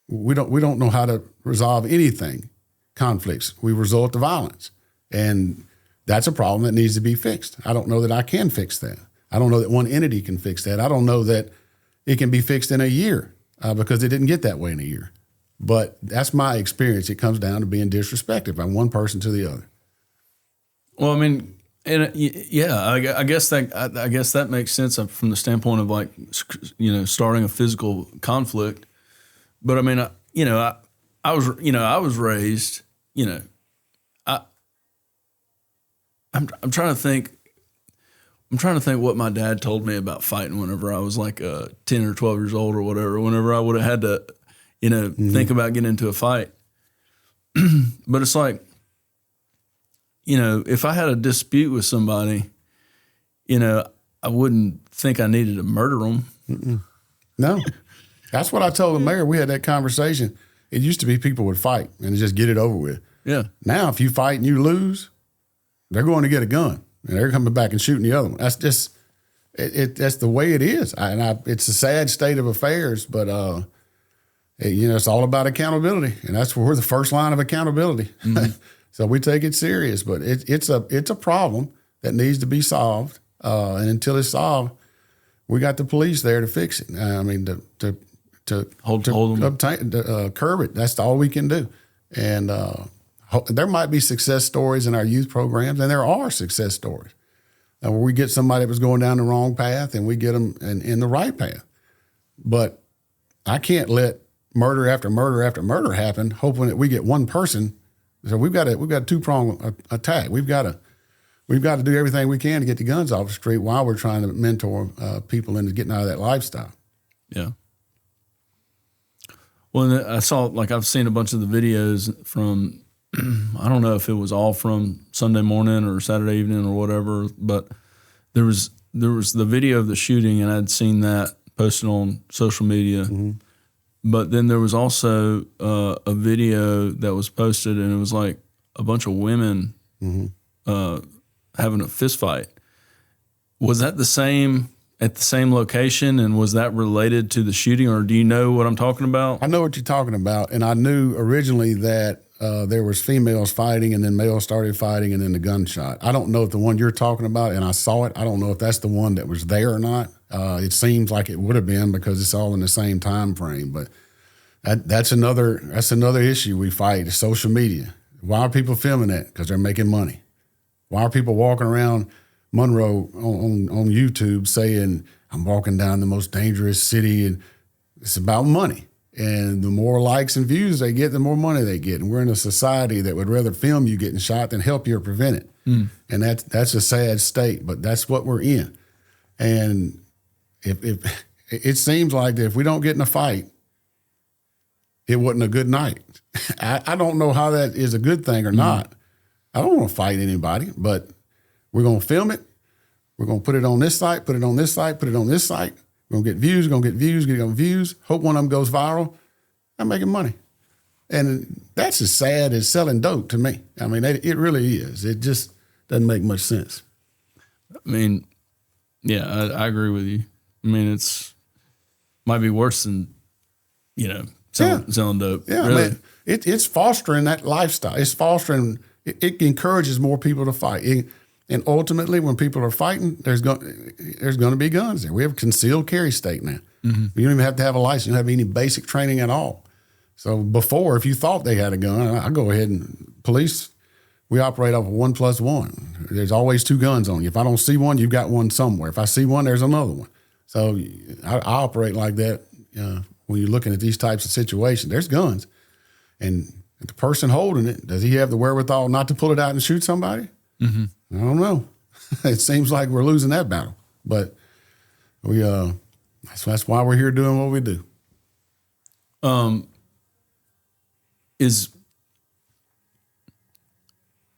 We don't know how to resolve anything. Conflicts, we resort to violence, and that's a problem that needs to be fixed. I don't know that I can fix that. I don't know that one entity can fix that. I don't know that it can be fixed in a year because it didn't get that way in a year. But that's my experience. It comes down to being disrespected by one person to the other. Well, I mean, and I guess that makes sense from the standpoint of like, starting a physical conflict. But I mean, I was raised, I'm trying to think what my dad told me about fighting whenever I was like 10 or 12 years old or whatever, whenever I would have had to, think about getting into a fight. But it's like, if I had a dispute with somebody, I wouldn't think I needed to murder them. Mm-mm. No. That's what I told the mayor. We had that conversation. It used to be people would fight and just get it over with. Yeah. Now, if you fight and you lose, they're going to get a gun and they're coming back and shooting the other one. That's just that's the way it is. It's a sad state of affairs, but it's all about accountability, and that's where we're the first line of accountability. Mm-hmm. So we take it serious, but it's a problem that needs to be solved, and until it's solved, we got the police there to fix it. I mean, to hold them, curb it. That's all we can do, and. There might be success stories in our youth programs, and there are success stories where we get somebody that was going down the wrong path and we get them in the right path. But I can't let murder after murder after murder happen, hoping that we get one person. So we've got a two-pronged attack. We've got we've got to do everything we can to get the guns off the street while we're trying to mentor people into getting out of that lifestyle. Yeah. Well, I saw, like, I've seen a bunch of the videos from, I don't know if it was all from Sunday morning or Saturday evening or whatever, but there was the video of the shooting, and I'd seen that posted on social media. Mm-hmm. But then there was also a video that was posted, and it was like a bunch of women having a fist fight. Was that the same at the same location, and was that related to the shooting, or do you know what I'm talking about? I know what you're talking about, and I knew originally that there was females fighting, and then males started fighting, and then the gunshot. I don't know if the one you're talking about, and I saw it, I don't know if that's the one that was there or not. It seems like it would have been because it's all in the same time frame, but that's another issue we fight, is social media. Why are people filming that? Because they're making money. Why are people walking around Monroe on YouTube saying, I'm walking down the most dangerous city, and it's about money. And the more likes and views they get, the more money they get. And we're in a society that would rather film you getting shot than help you or prevent it. Mm. And that's a sad state, but that's what we're in. And if it seems like that if we don't get in a fight, it wasn't a good night. I don't know how that is a good thing or not. I don't want to fight anybody, but we're going to film it. We're going to put it on this site, put it on this site, put it on this site. We're going to get views, hope one of them goes viral. I'm making money. And that's as sad as selling dope to me. I mean, it really is. It just doesn't make much sense. I mean, yeah, I agree with you. I mean, might be worse than, selling dope. Yeah, really. I mean, it's fostering that lifestyle. It's fostering, it encourages more people to fight. And ultimately, when people are fighting, there's going to be guns there. We have a concealed carry state now. Mm-hmm. You don't even have to have a license. You don't have any basic training at all. So before, if you thought they had a gun, I go ahead and police, we operate off of 1+1. There's always 2 guns on you. If I don't see one, you've got one somewhere. If I see one, there's another one. So I operate like that when you're looking at these types of situations. There's guns. And the person holding it, does he have the wherewithal not to pull it out and shoot somebody? Mm-hmm. I don't know. It seems like we're losing that battle, but that's why we're here doing what we do.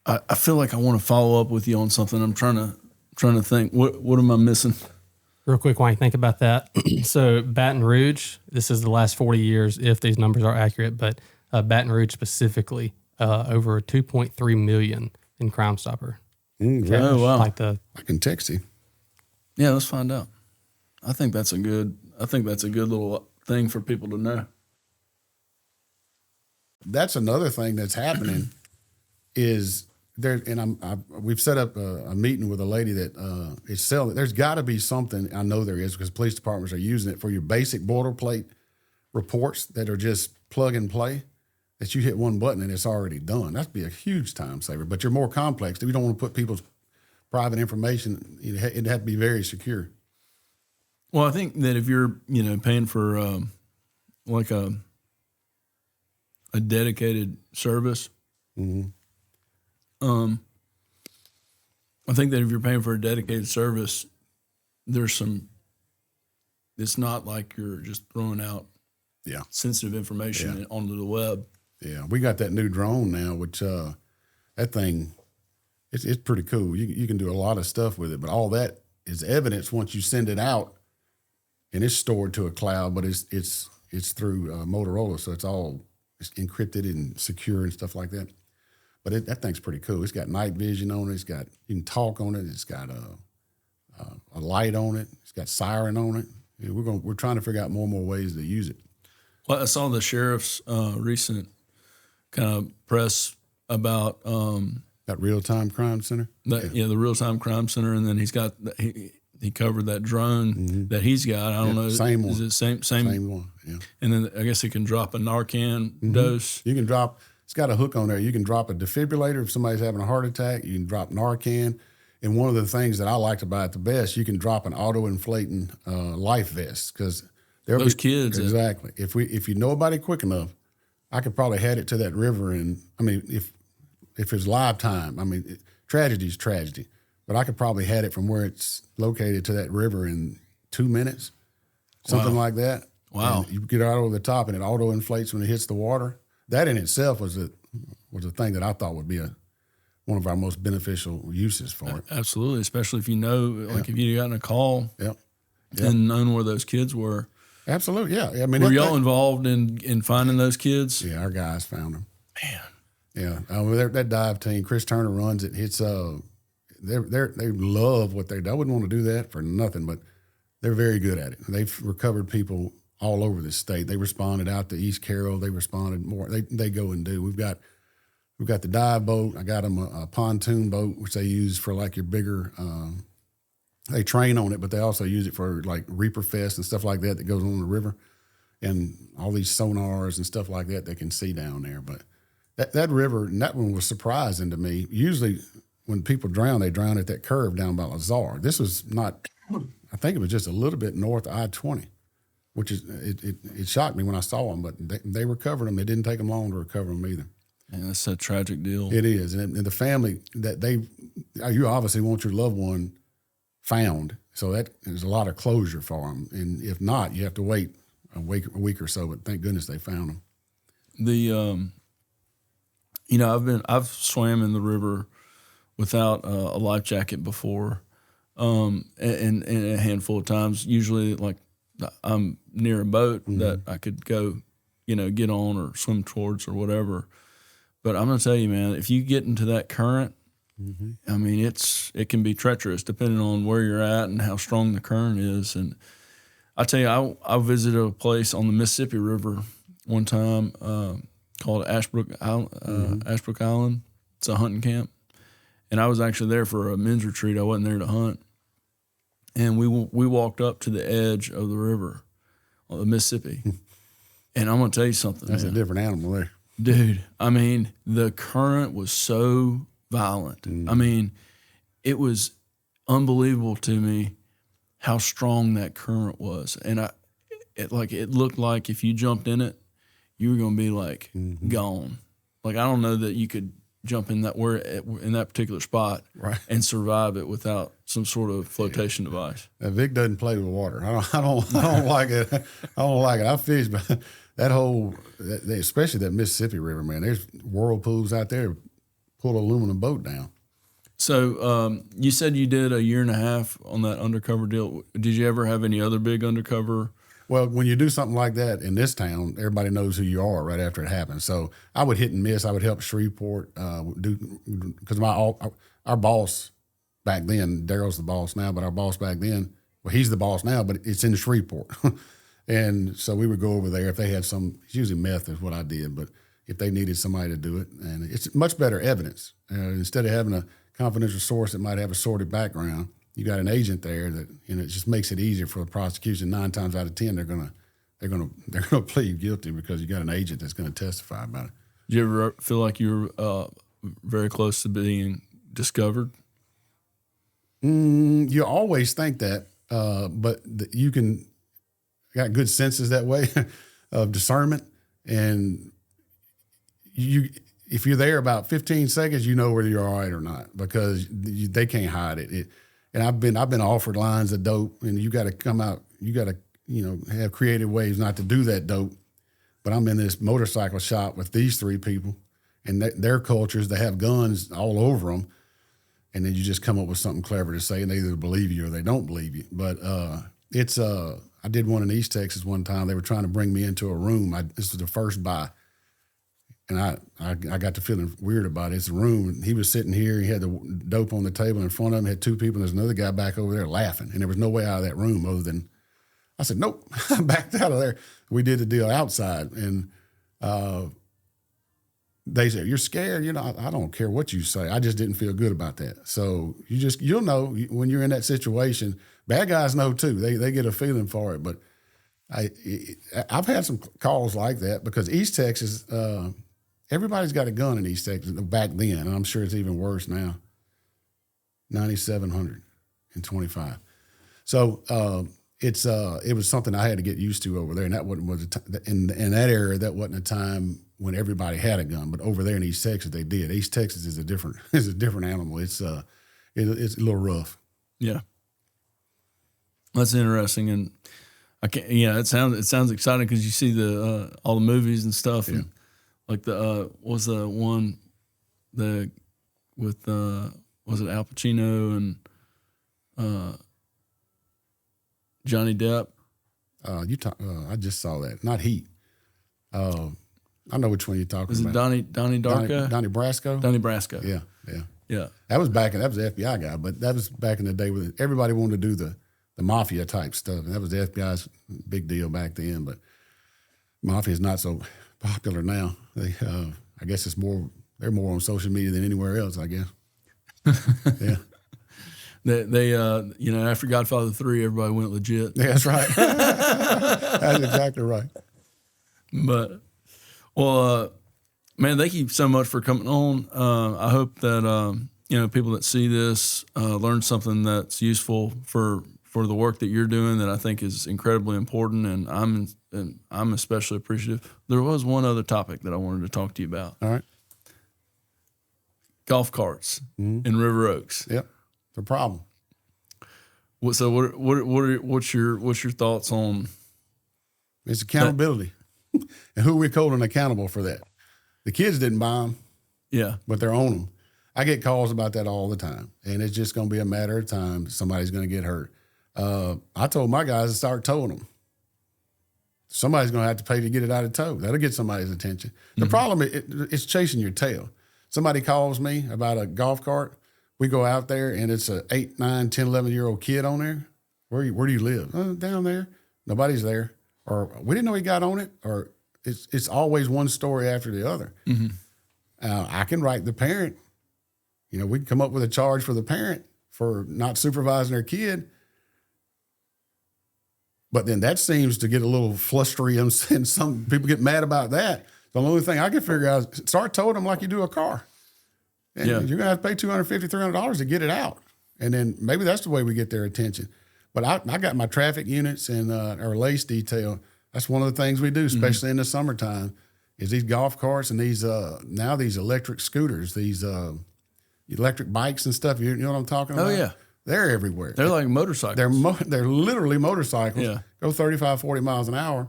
I feel like I want to follow up with you on something. I'm trying to think. What am I missing? Real quick, while you think about that. So Baton Rouge, this is the last 40 years, if these numbers are accurate, but Baton Rouge specifically, over 2.3 million in Crime Stopper. Oh, wow. I can text you. Yeah, let's find out. I think that's a good little thing for people to know. That's another thing that's happening is there, and we've set up a meeting with a lady that is selling. There's got to be something, I know there is, because police departments are using it for your basic boilerplate reports that are just plug and play, that you hit one button and it's already done. That'd be a huge time saver, but you're more complex. We don't want to put people's private information. It'd have to be very secure. Well, I think that if you're, paying for like a dedicated service, mm-hmm. I think that if you're paying for a dedicated service, it's not like you're just throwing out sensitive information onto the web. Yeah, we got that new drone now, which that thing, it's pretty cool. You can do a lot of stuff with it, but all that is evidence once you send it out, and it's stored to a cloud, but it's through Motorola, so it's encrypted and secure and stuff like that. But that thing's pretty cool. It's got night vision on it. You can talk on it. It's got a light on it. It's got siren on it. We're trying to figure out more and more ways to use it. Well, I saw the sheriff's recent kind of press about that real-time crime center. The real-time crime center, and then he covered that drone that he's got. I don't know. Same one. Is it same one? Yeah. And then I guess he can drop a Narcan dose. You can drop. It's got a hook on there. You can drop a defibrillator if somebody's having a heart attack. You can drop Narcan. And one of the things that I liked about it the best, you can drop an auto-inflating life vest, because those kids. Exactly. If you know about it quick enough, I could probably head it to that river. And I mean, if it's live time, I mean, tragedy is tragedy. but I could probably had it from where it's located to that river in 2 minutes, something like that. Wow. And you get out over the top and it auto inflates when it hits the water. That in itself was a thing that I thought would be one of our most beneficial uses for it. Absolutely, especially if you know, like if you gotten a call Yep. and known where those kids were. Absolutely, yeah. I mean, Were y'all involved in finding those kids? Yeah, our guys found them. Man. Yeah, that dive team, Chris Turner runs it. It's they love what they do. I wouldn't want to do that for nothing, but they're very good at it. They've recovered people all over the state. They responded out to East Carroll. They responded more. They go and do. We've got the dive boat. I got them a pontoon boat, which they use for like your bigger. They train on it, but they also use it for like Reaper Fest and stuff like that goes on the river, and all these sonars and stuff like that they can see down there. But that river, and that one was surprising to me. Usually when people drown, they drown at that curve down by Lazar. This was not, I think it was just a little bit north of I-20, which is, it shocked me when I saw them, but they recovered them. It didn't take them long to recover them either. Man, that's a tragic deal. It is. And the family you obviously want your loved one found. So that there's a lot of closure for them. And if not, you have to wait a week or so, but thank goodness they found them. I've swam in the river without a life jacket before, and a handful of times. Usually, like I'm near a boat that I could go, get on or swim towards or whatever. But I'm gonna tell you, man, if you get into that current, I mean, it can be treacherous depending on where you're at and how strong the current is. And I tell you, I visited a place on the Mississippi River one time called Ashbrook Island. It's a hunting camp. And I was actually there for a men's retreat. I wasn't there to hunt. And we walked up to the edge of the river, on the Mississippi. And I'm going to tell you something. That's a different animal there. Dude, I mean, the current was so violent. I mean, it was unbelievable to me how strong that current was. And it looked like if you jumped in it, you were going to be like gone. Like, I don't know that you could jump in that particular spot and survive it without some sort of flotation device. Vic doesn't play with water. I don't like it. I don't like it. I fish, but especially that Mississippi River, man. There's whirlpools out there. Pull an aluminum boat down. So you said you did a year and a half on that undercover deal. Did you ever have any other big undercover? Well, when you do something like that in this town, everybody knows who you are right after it happens. So I would hit and miss. I would help Shreveport because our boss back then, Daryl's the boss now, but our boss back then, well, he's the boss now, but it's in Shreveport. And so we would go over there if they had it's usually meth is what I did, but if they needed somebody to do it. And it's much better evidence. Instead of having a confidential source that might have a sordid background, you got an agent there that, it just makes it easier for the prosecution. 9 times out of 10, they're gonna plead guilty because you got an agent that's gonna testify about it. Did you ever feel like you were very close to being discovered? You always think that, but you got good senses that way of discernment, and if you're there about 15 seconds, you know whether you're all right or not because they can't hide it. And I've been offered lines of dope, and you got to come out. You got to have creative ways not to do that dope. But I'm in this motorcycle shop with these 3 people, and their cultures, they have guns all over them, and then you just come up with something clever to say, and they either believe you or they don't believe you. But I did one in East Texas one time. They were trying to bring me into a room. This was the first buy. And I got to feeling weird about it. It's a room. And he was sitting here. He had the dope on the table in front of him. Had 2 people. And there's another guy back over there laughing. And there was no way out of that room other than, I said, nope. I backed out of there. We did the deal outside. And they said, you're scared? I don't care what you say. I just didn't feel good about that. So you'll know when you're in that situation. Bad guys know too. They get a feeling for it. But I've had some calls like that because East Texas, everybody's got a gun in East Texas back then, and I'm sure it's even worse now. 9,725. So it was something I had to get used to over there, and that was in that area. That wasn't a time when everybody had a gun, but over there in East Texas they did. East Texas is a different animal. It's it's a little rough. Yeah. That's interesting. And I can't, it sounds exciting because you see the, all the movies and stuff. Yeah. And like what was the one with, was it Al Pacino and, Johnny Depp? I just saw that. Not Heat. I know which one you're talking Is it about. Donnie Darko? Donnie Brasco? Donnie Brasco. Yeah. That was that was the FBI guy, but that was back in the day when everybody wanted to do the mafia type stuff. And that was the FBI's big deal back then, but mafia is not so popular now. They, I guess they're more on social media than anywhere else, I guess. Yeah. They after Godfather 3, everybody went legit. Yeah, that's right. That's exactly right. But, well, man, thank you so much for coming on. I hope that, people that see this learn something that's useful for the work that you're doing that I think is incredibly important, and I'm especially appreciative. There was one other topic that I wanted to talk to you about. All right. Golf carts in River Oaks. Yep. It's a problem. What's your thoughts on? It's accountability. And who are we holding accountable for that? The kids didn't buy them. Yeah. But they're on them. I get calls about that all the time. And it's just going to be a matter of time. Somebody's going to get hurt. I told my guys to start towing them. Somebody's going to have to pay to get it out of tow. That'll get somebody's attention. The problem is it's chasing your tail. Somebody calls me about a golf cart. We go out there, and it's a 8, 9, 10, 11-year-old kid on there. Where do you live? Oh, down there. Nobody's there. Or we didn't know he got on it. Or it's always one story after the other. Mm-hmm. I can write the parent. We can come up with a charge for the parent for not supervising their kid. But then that seems to get a little flustery, and some people get mad about that. The only thing I can figure out is start towing them like you do a car. And you're going to have to pay $250, $300 to get it out. And then maybe that's the way we get their attention. But I got my traffic units and our lace detail. That's one of the things we do, especially in the summertime, is these golf carts and these now these electric scooters, these electric bikes and stuff. You know what I'm talking about? Oh, yeah. They're everywhere. They're like motorcycles. They're literally motorcycles. Yeah. Go 35, 40 miles an hour.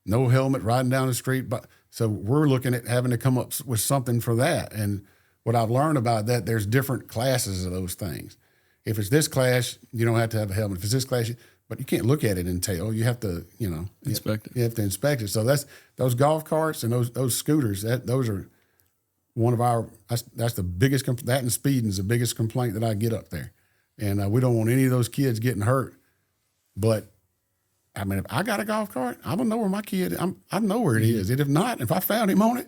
No helmet, riding down the street. But so we're looking at having to come up with something for that. And what I've learned about that, there's different classes of those things. If it's this class, you don't have to have a helmet. If it's this class, but you can't look at it and tell. You have to, Inspect it. You have to inspect it. So that's those golf carts and those scooters. Those are one of our. That's the biggest. That and speeding is the biggest complaint that I get up there, and we don't want any of those kids getting hurt. But I mean, if I got a golf cart, I'm gonna know where my kid. I know where it is. And if not, if I found him on it,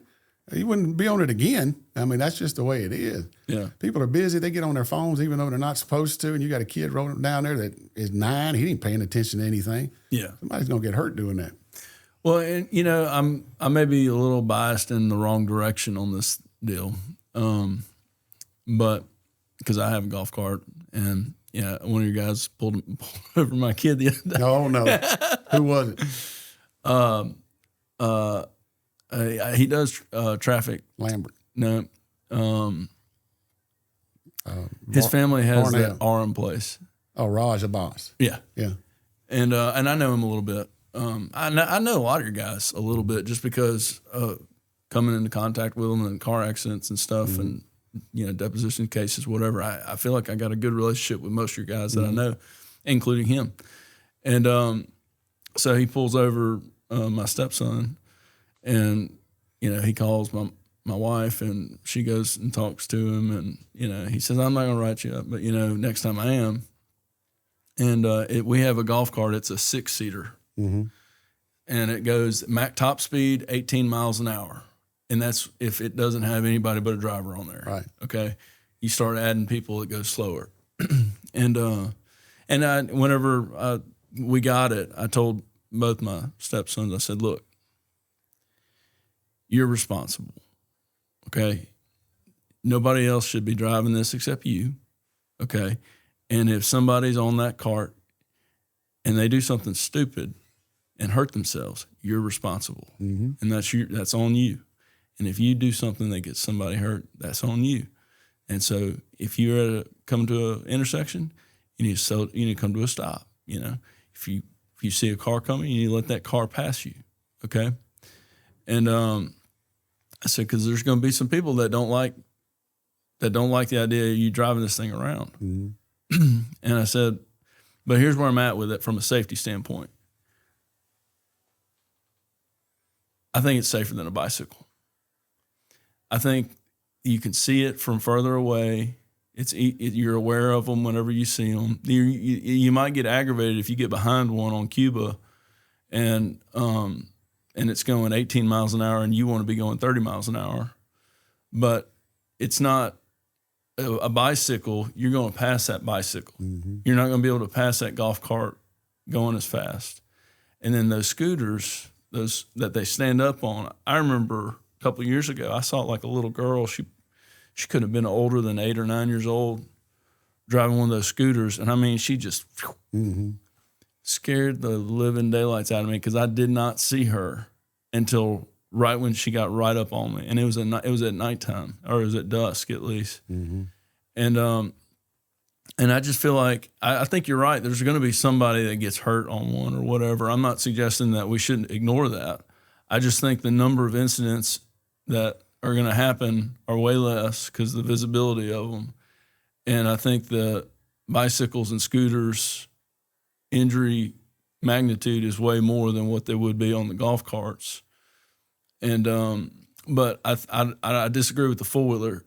he wouldn't be on it again. I mean, that's just the way it is. Yeah. People are busy. They get on their phones even though they're not supposed to. And you got a kid rolling down there that is 9. He ain't paying attention to anything. Yeah. Somebody's going to get hurt doing that. Well, and I may be a little biased in the wrong direction on this deal, but because I have a golf cart and one of your guys pulled over my kid the other day. Oh no, who was it? He does traffic. Lambert. No, his family has Barnett. that RM place. Oh, Raj Abbas. Yeah, Yeah. and I know him a little bit. I know a lot of your guys a little bit just because coming into contact with them in car accidents and stuff, and deposition cases, whatever. I feel like I got a good relationship with most of your guys that I know, including him. And so he pulls over my stepson, and he calls my wife, and she goes and talks to him, and he says, "I'm not gonna write you up, but next time I am." And we have a golf cart. It's a 6-seater. And it goes top speed 18 miles an hour, and that's if it doesn't have anybody but a driver on there. Right. Okay. You start adding people, it goes slower. and whenever we got it, I told both my stepsons, I said, "Look, you're responsible. Okay. Nobody else should be driving this except you. Okay. And if somebody's on that cart and they do something stupid and hurt themselves, you're responsible. And that's on you. And if you do something that gets somebody hurt, that's on you." And so if you're coming to an intersection, you need to come to a stop. You know, if you see a car coming, you need to let that car pass you. Okay. And I said, because there's going to be some people that don't like the idea of you driving this thing around. Mm-hmm. And I said, but here's where I'm at with it from a safety standpoint. I think it's safer than a bicycle. I think you can see it from further away. You're aware of them whenever you see them. You might get aggravated if you get behind one on Cuba, and it's going 18 miles an hour, and you want to be going 30 miles an hour. But it's not a bicycle. You're going to pass that bicycle. Mm-hmm. You're not going to be able to pass that golf cart going as fast. And then those scooters, those that they stand up on. I remember a couple of years ago, I saw like a little girl. She could have been older than 8 or 9 years old, driving one of those scooters. And I mean, she just scared the living daylights out of me because I did not see her until right when she got right up on me. And it was at nighttime, or it was at dusk at least. Mm-hmm. And I just feel like, I think you're right. There's going to be somebody that gets hurt on one or whatever. I'm not suggesting that we shouldn't ignore that. I just think the number of incidents that are going to happen are way less because of the visibility of them. And I think the bicycles and scooters injury magnitude is way more than what they would be on the golf carts. And but I disagree with the four-wheeler.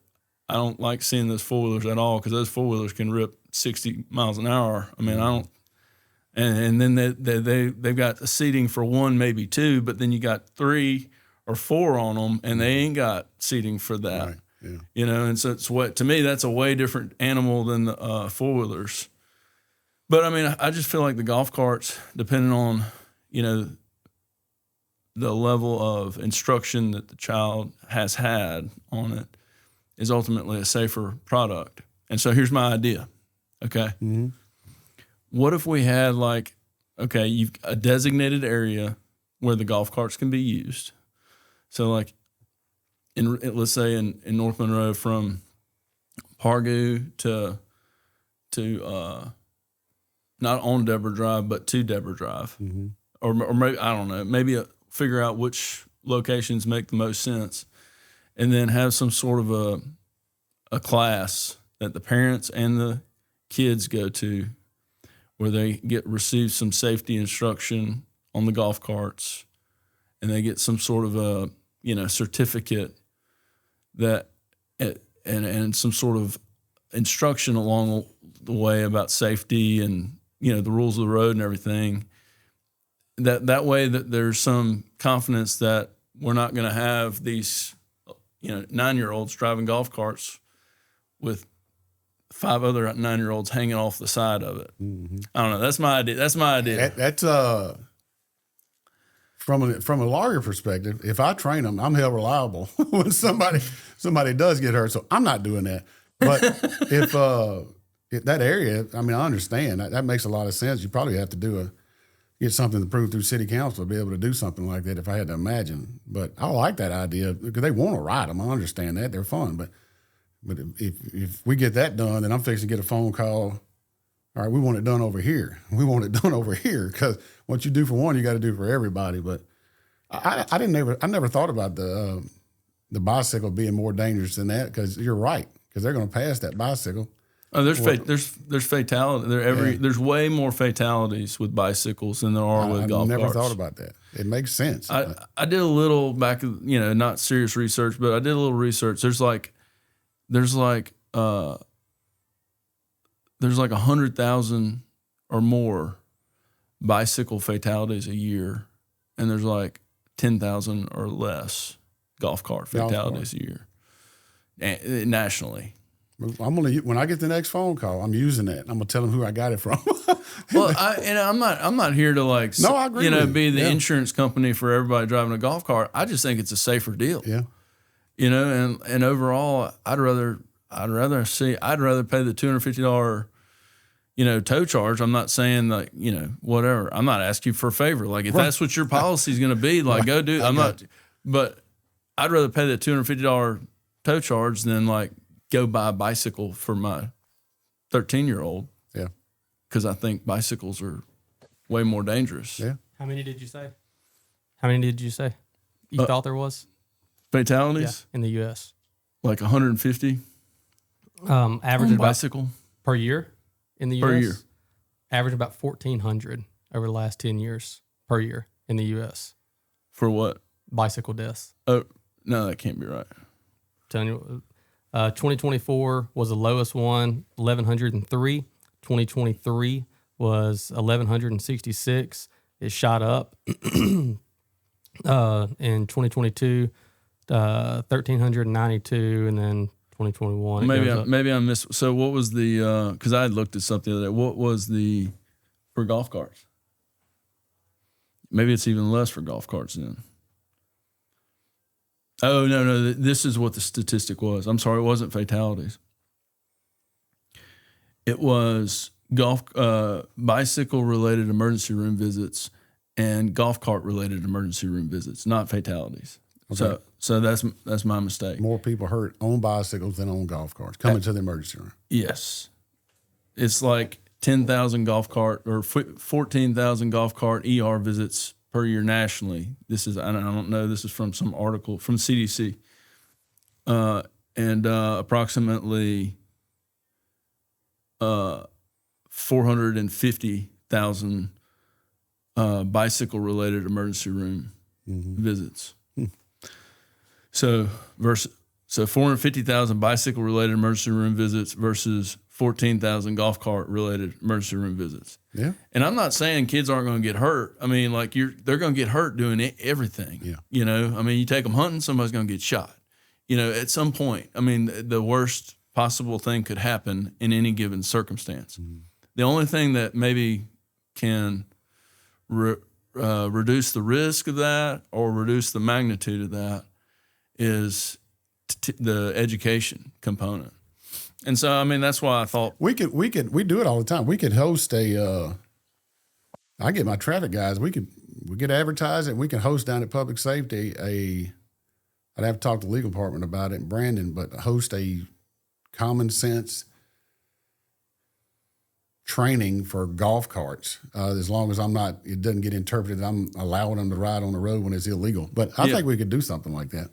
I don't like seeing those four-wheelers at all because those four-wheelers can rip 60 miles an hour. I mean, I don't. And then they've got a seating for one, maybe two, but then you got 3 or 4 on them, and they ain't got seating for that. Right. Yeah. You know, and so to me, that's a way different animal than the four-wheelers. But I mean, I just feel like the golf carts, depending on, you know, the level of instruction that the child has had on it, is ultimately a safer product. And so here's my idea. Okay. Mm-hmm. What if we had you've a designated area where the golf carts can be used. So like let's say in North Monroe from Pargu to not on Deborah Drive, but to Deborah Drive. Mm-hmm. Or maybe, I don't know, maybe figure out which locations make the most sense, and then have some sort of a class that the parents and the kids go to where they receive some safety instruction on the golf carts, and they get some sort of a certificate that and some sort of instruction along the way about safety and the rules of the road and everything. That way that there's some confidence that we're not going to have these 9-year-olds driving golf carts with 5 other 9-year-olds hanging off the side of it. Mm-hmm. I don't know. That's my idea. That's from a lawyer perspective. If I train them, I'm held reliable when somebody does get hurt. So I'm not doing that. But if that area, I mean, I understand that makes a lot of sense. You probably have to get something approved through city council to be able to do something like that, if I had to imagine. But I like that idea because they want to ride them. I understand that. They're fun. But if we get that done, then I'm fixing to get a phone call. All right, we want it done over here. We want it done over here because what you do for one, you got to do for everybody. But I never thought about the bicycle being more dangerous than that, because you're right, because they're going to pass that bicycle. Oh, there's fatality. There's way more fatalities with bicycles than there are with golf carts. I never thought about that. It makes sense. I did a little not serious research, but I did a little research. There's like 100,000 or more bicycle fatalities a year, and there's like 10,000 or less golf cart fatalities a year nationally. When I get the next phone call, I'm using that. I'm gonna tell them who I got it from. Well, I'm not here to I agree be the insurance company for everybody driving a golf cart. I just think it's a safer deal. Yeah. And overall, I'd rather pay the $250 tow charge. I'm not saying whatever. I'm not asking you for a favor. Like if that's what your policy is going to be, go do it. But I'd rather pay the $250 tow charge than go buy a bicycle for my 13-year-old Yeah. because I think bicycles are way more dangerous. Yeah. How many did you say? You thought there was? Fatalities, In the U.S. like 150 Average on about bicycle. per year in the U.S. Per year. Average about 1,400 over the last 10 years per year in the U.S. For what? Bicycle deaths. Oh, no, that can't be right. Telling you, 2024 was the lowest one, 1,103. 2023 was 1,166. It shot up. In 2022, 1,392, and then 2021. Maybe I missed. So what was the? Because I had looked at something the other day. What was the for golf carts? Maybe it's even less for golf carts then. Oh no! This is what the statistic was. I'm sorry, it wasn't fatalities. It was bicycle related emergency room visits and golf cart related emergency room visits, not fatalities. Okay. So that's my mistake. More people hurt on bicycles than on golf carts coming to the emergency room. Yes. It's like 10,000 golf cart or 14,000 golf cart ER visits per year nationally. This is, I don't know, this is from some article from CDC. And approximately 450,000 bicycle related emergency room visits. So 450,000 bicycle related emergency room visits versus 14,000 golf cart related emergency room visits. Yeah. And I'm not saying kids aren't going to get hurt. I mean, like they're going to get hurt doing everything. Yeah. You know, I mean, you take them hunting, somebody's going to get shot. You know, at some point, I mean, the worst possible thing could happen in any given circumstance. The only thing that maybe can reduce the risk of that or reduce the magnitude of that is the education component. And so, I mean, that's why I thought We do it all the time. We could host I get my traffic guys. We could advertise it. We can host down at Public Safety I'd have to talk to the legal department about it, Brandon, but host a common sense training for golf carts. As long as it doesn't get interpreted, I'm allowing them to ride on the road when it's illegal. But I think we could do something like that.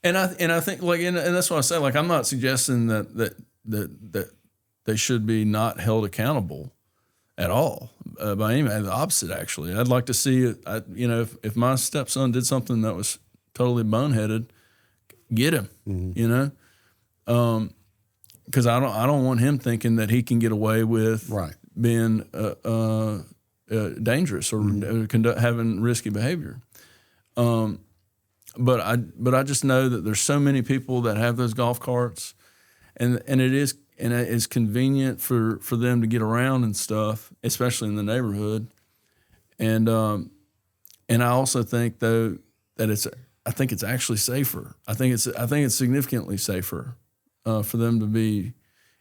And I think like, and that's what I say, like, I'm not suggesting that they should be not held accountable at all by any means. The opposite, actually. I'd like to see it. If my stepson did something that was totally boneheaded, get him. You know, because I don't want him thinking that he can get away with being dangerous or having risky behavior. But I just know that there's so many people that have those golf carts, and it's convenient for them to get around and stuff, especially in the neighborhood. And I also think though that I think it's actually safer. I think it's significantly safer for them to be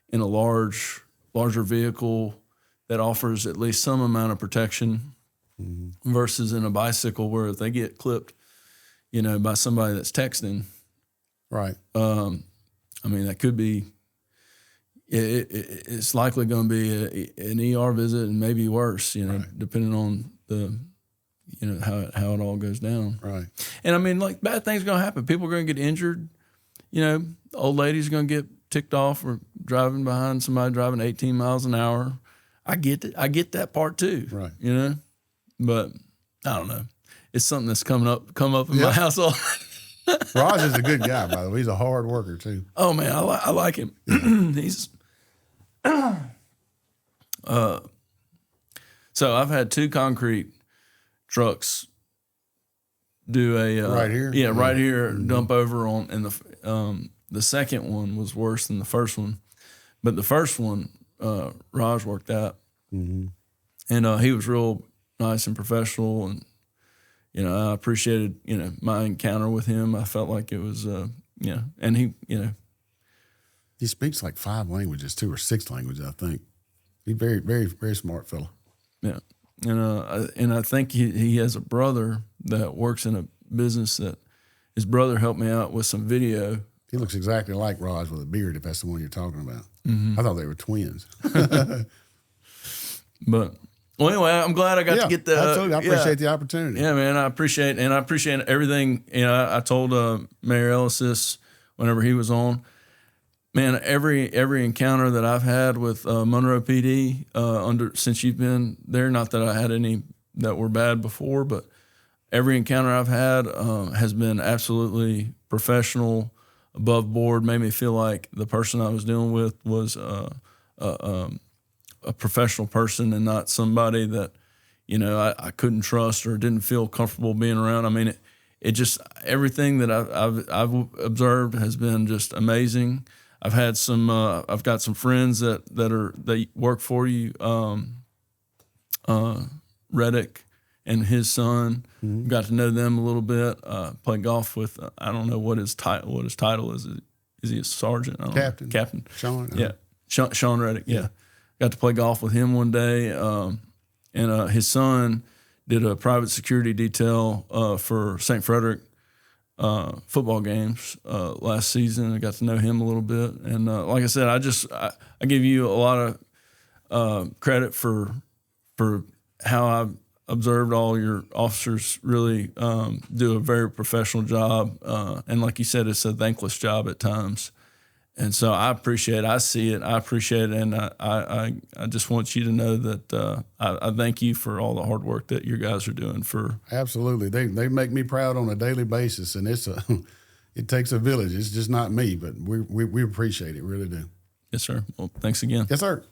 in a larger vehicle that offers at least some amount of protection versus in a bicycle where if they get clipped, by somebody that's texting. Right. I mean, that could be, it's likely going to be an ER visit and maybe worse, depending on how it all goes down. Right. And I mean, like, bad things are going to happen. People are going to get injured. Old ladies are going to get ticked off for driving behind somebody driving 18 miles an hour. I get it. I get that part too. Right. But I don't know. It's something that's come up in my household. Raj is a good guy, by the way. He's a hard worker too. Oh man, I like him. He's so I've had 2 concrete trucks do a right here. Yeah, right here. Dump over on, and the second one was worse than the first one, but the first one Raj worked out, and he was real nice and professional, and I appreciated my encounter with him. I felt like it was and he he speaks like 5 languages too, or 6 languages, I think. He's very, very, very smart fellow. Yeah. And I think he has a brother that works in a business that his brother helped me out with some video. He looks exactly like Raj with a beard, if that's the one you're talking about. I thought they were twins. But well, anyway, I'm glad I got to get the. Absolutely. I appreciate the opportunity. Yeah, man, I appreciate everything. You know, I told Mayor Ellis this whenever he was on. Man, every encounter that I've had with Monroe PD since you've been there, not that I had any that were bad before, but every encounter I've had has been absolutely professional, above board. Made me feel like the person I was dealing with was a professional person and not somebody that, you know, I couldn't trust or didn't feel comfortable being around. I mean, it just, everything that I've observed has been just amazing. I've had some, I've got some friends that work for you, Reddick and his son. Got to know them a little bit. Played golf with, I don't know what his title is. Is he a sergeant? I don't know. Captain. Sean. Yeah. Sean Reddick. Yeah. Got to play golf with him one day. And his son did a private security detail for St. Frederick football games last season. I got to know him a little bit. And like I said, I give you a lot of credit for how I've observed all your officers really do a very professional job. And like you said, it's a thankless job at times. And so I appreciate it. I see it. I appreciate it. And I just want you to know that I thank you for all the hard work that your guys are doing for. Absolutely. They make me proud on a daily basis, and it takes a village. It's just not me, but we appreciate it. Really do. Yes, sir. Well, thanks again. Yes, sir.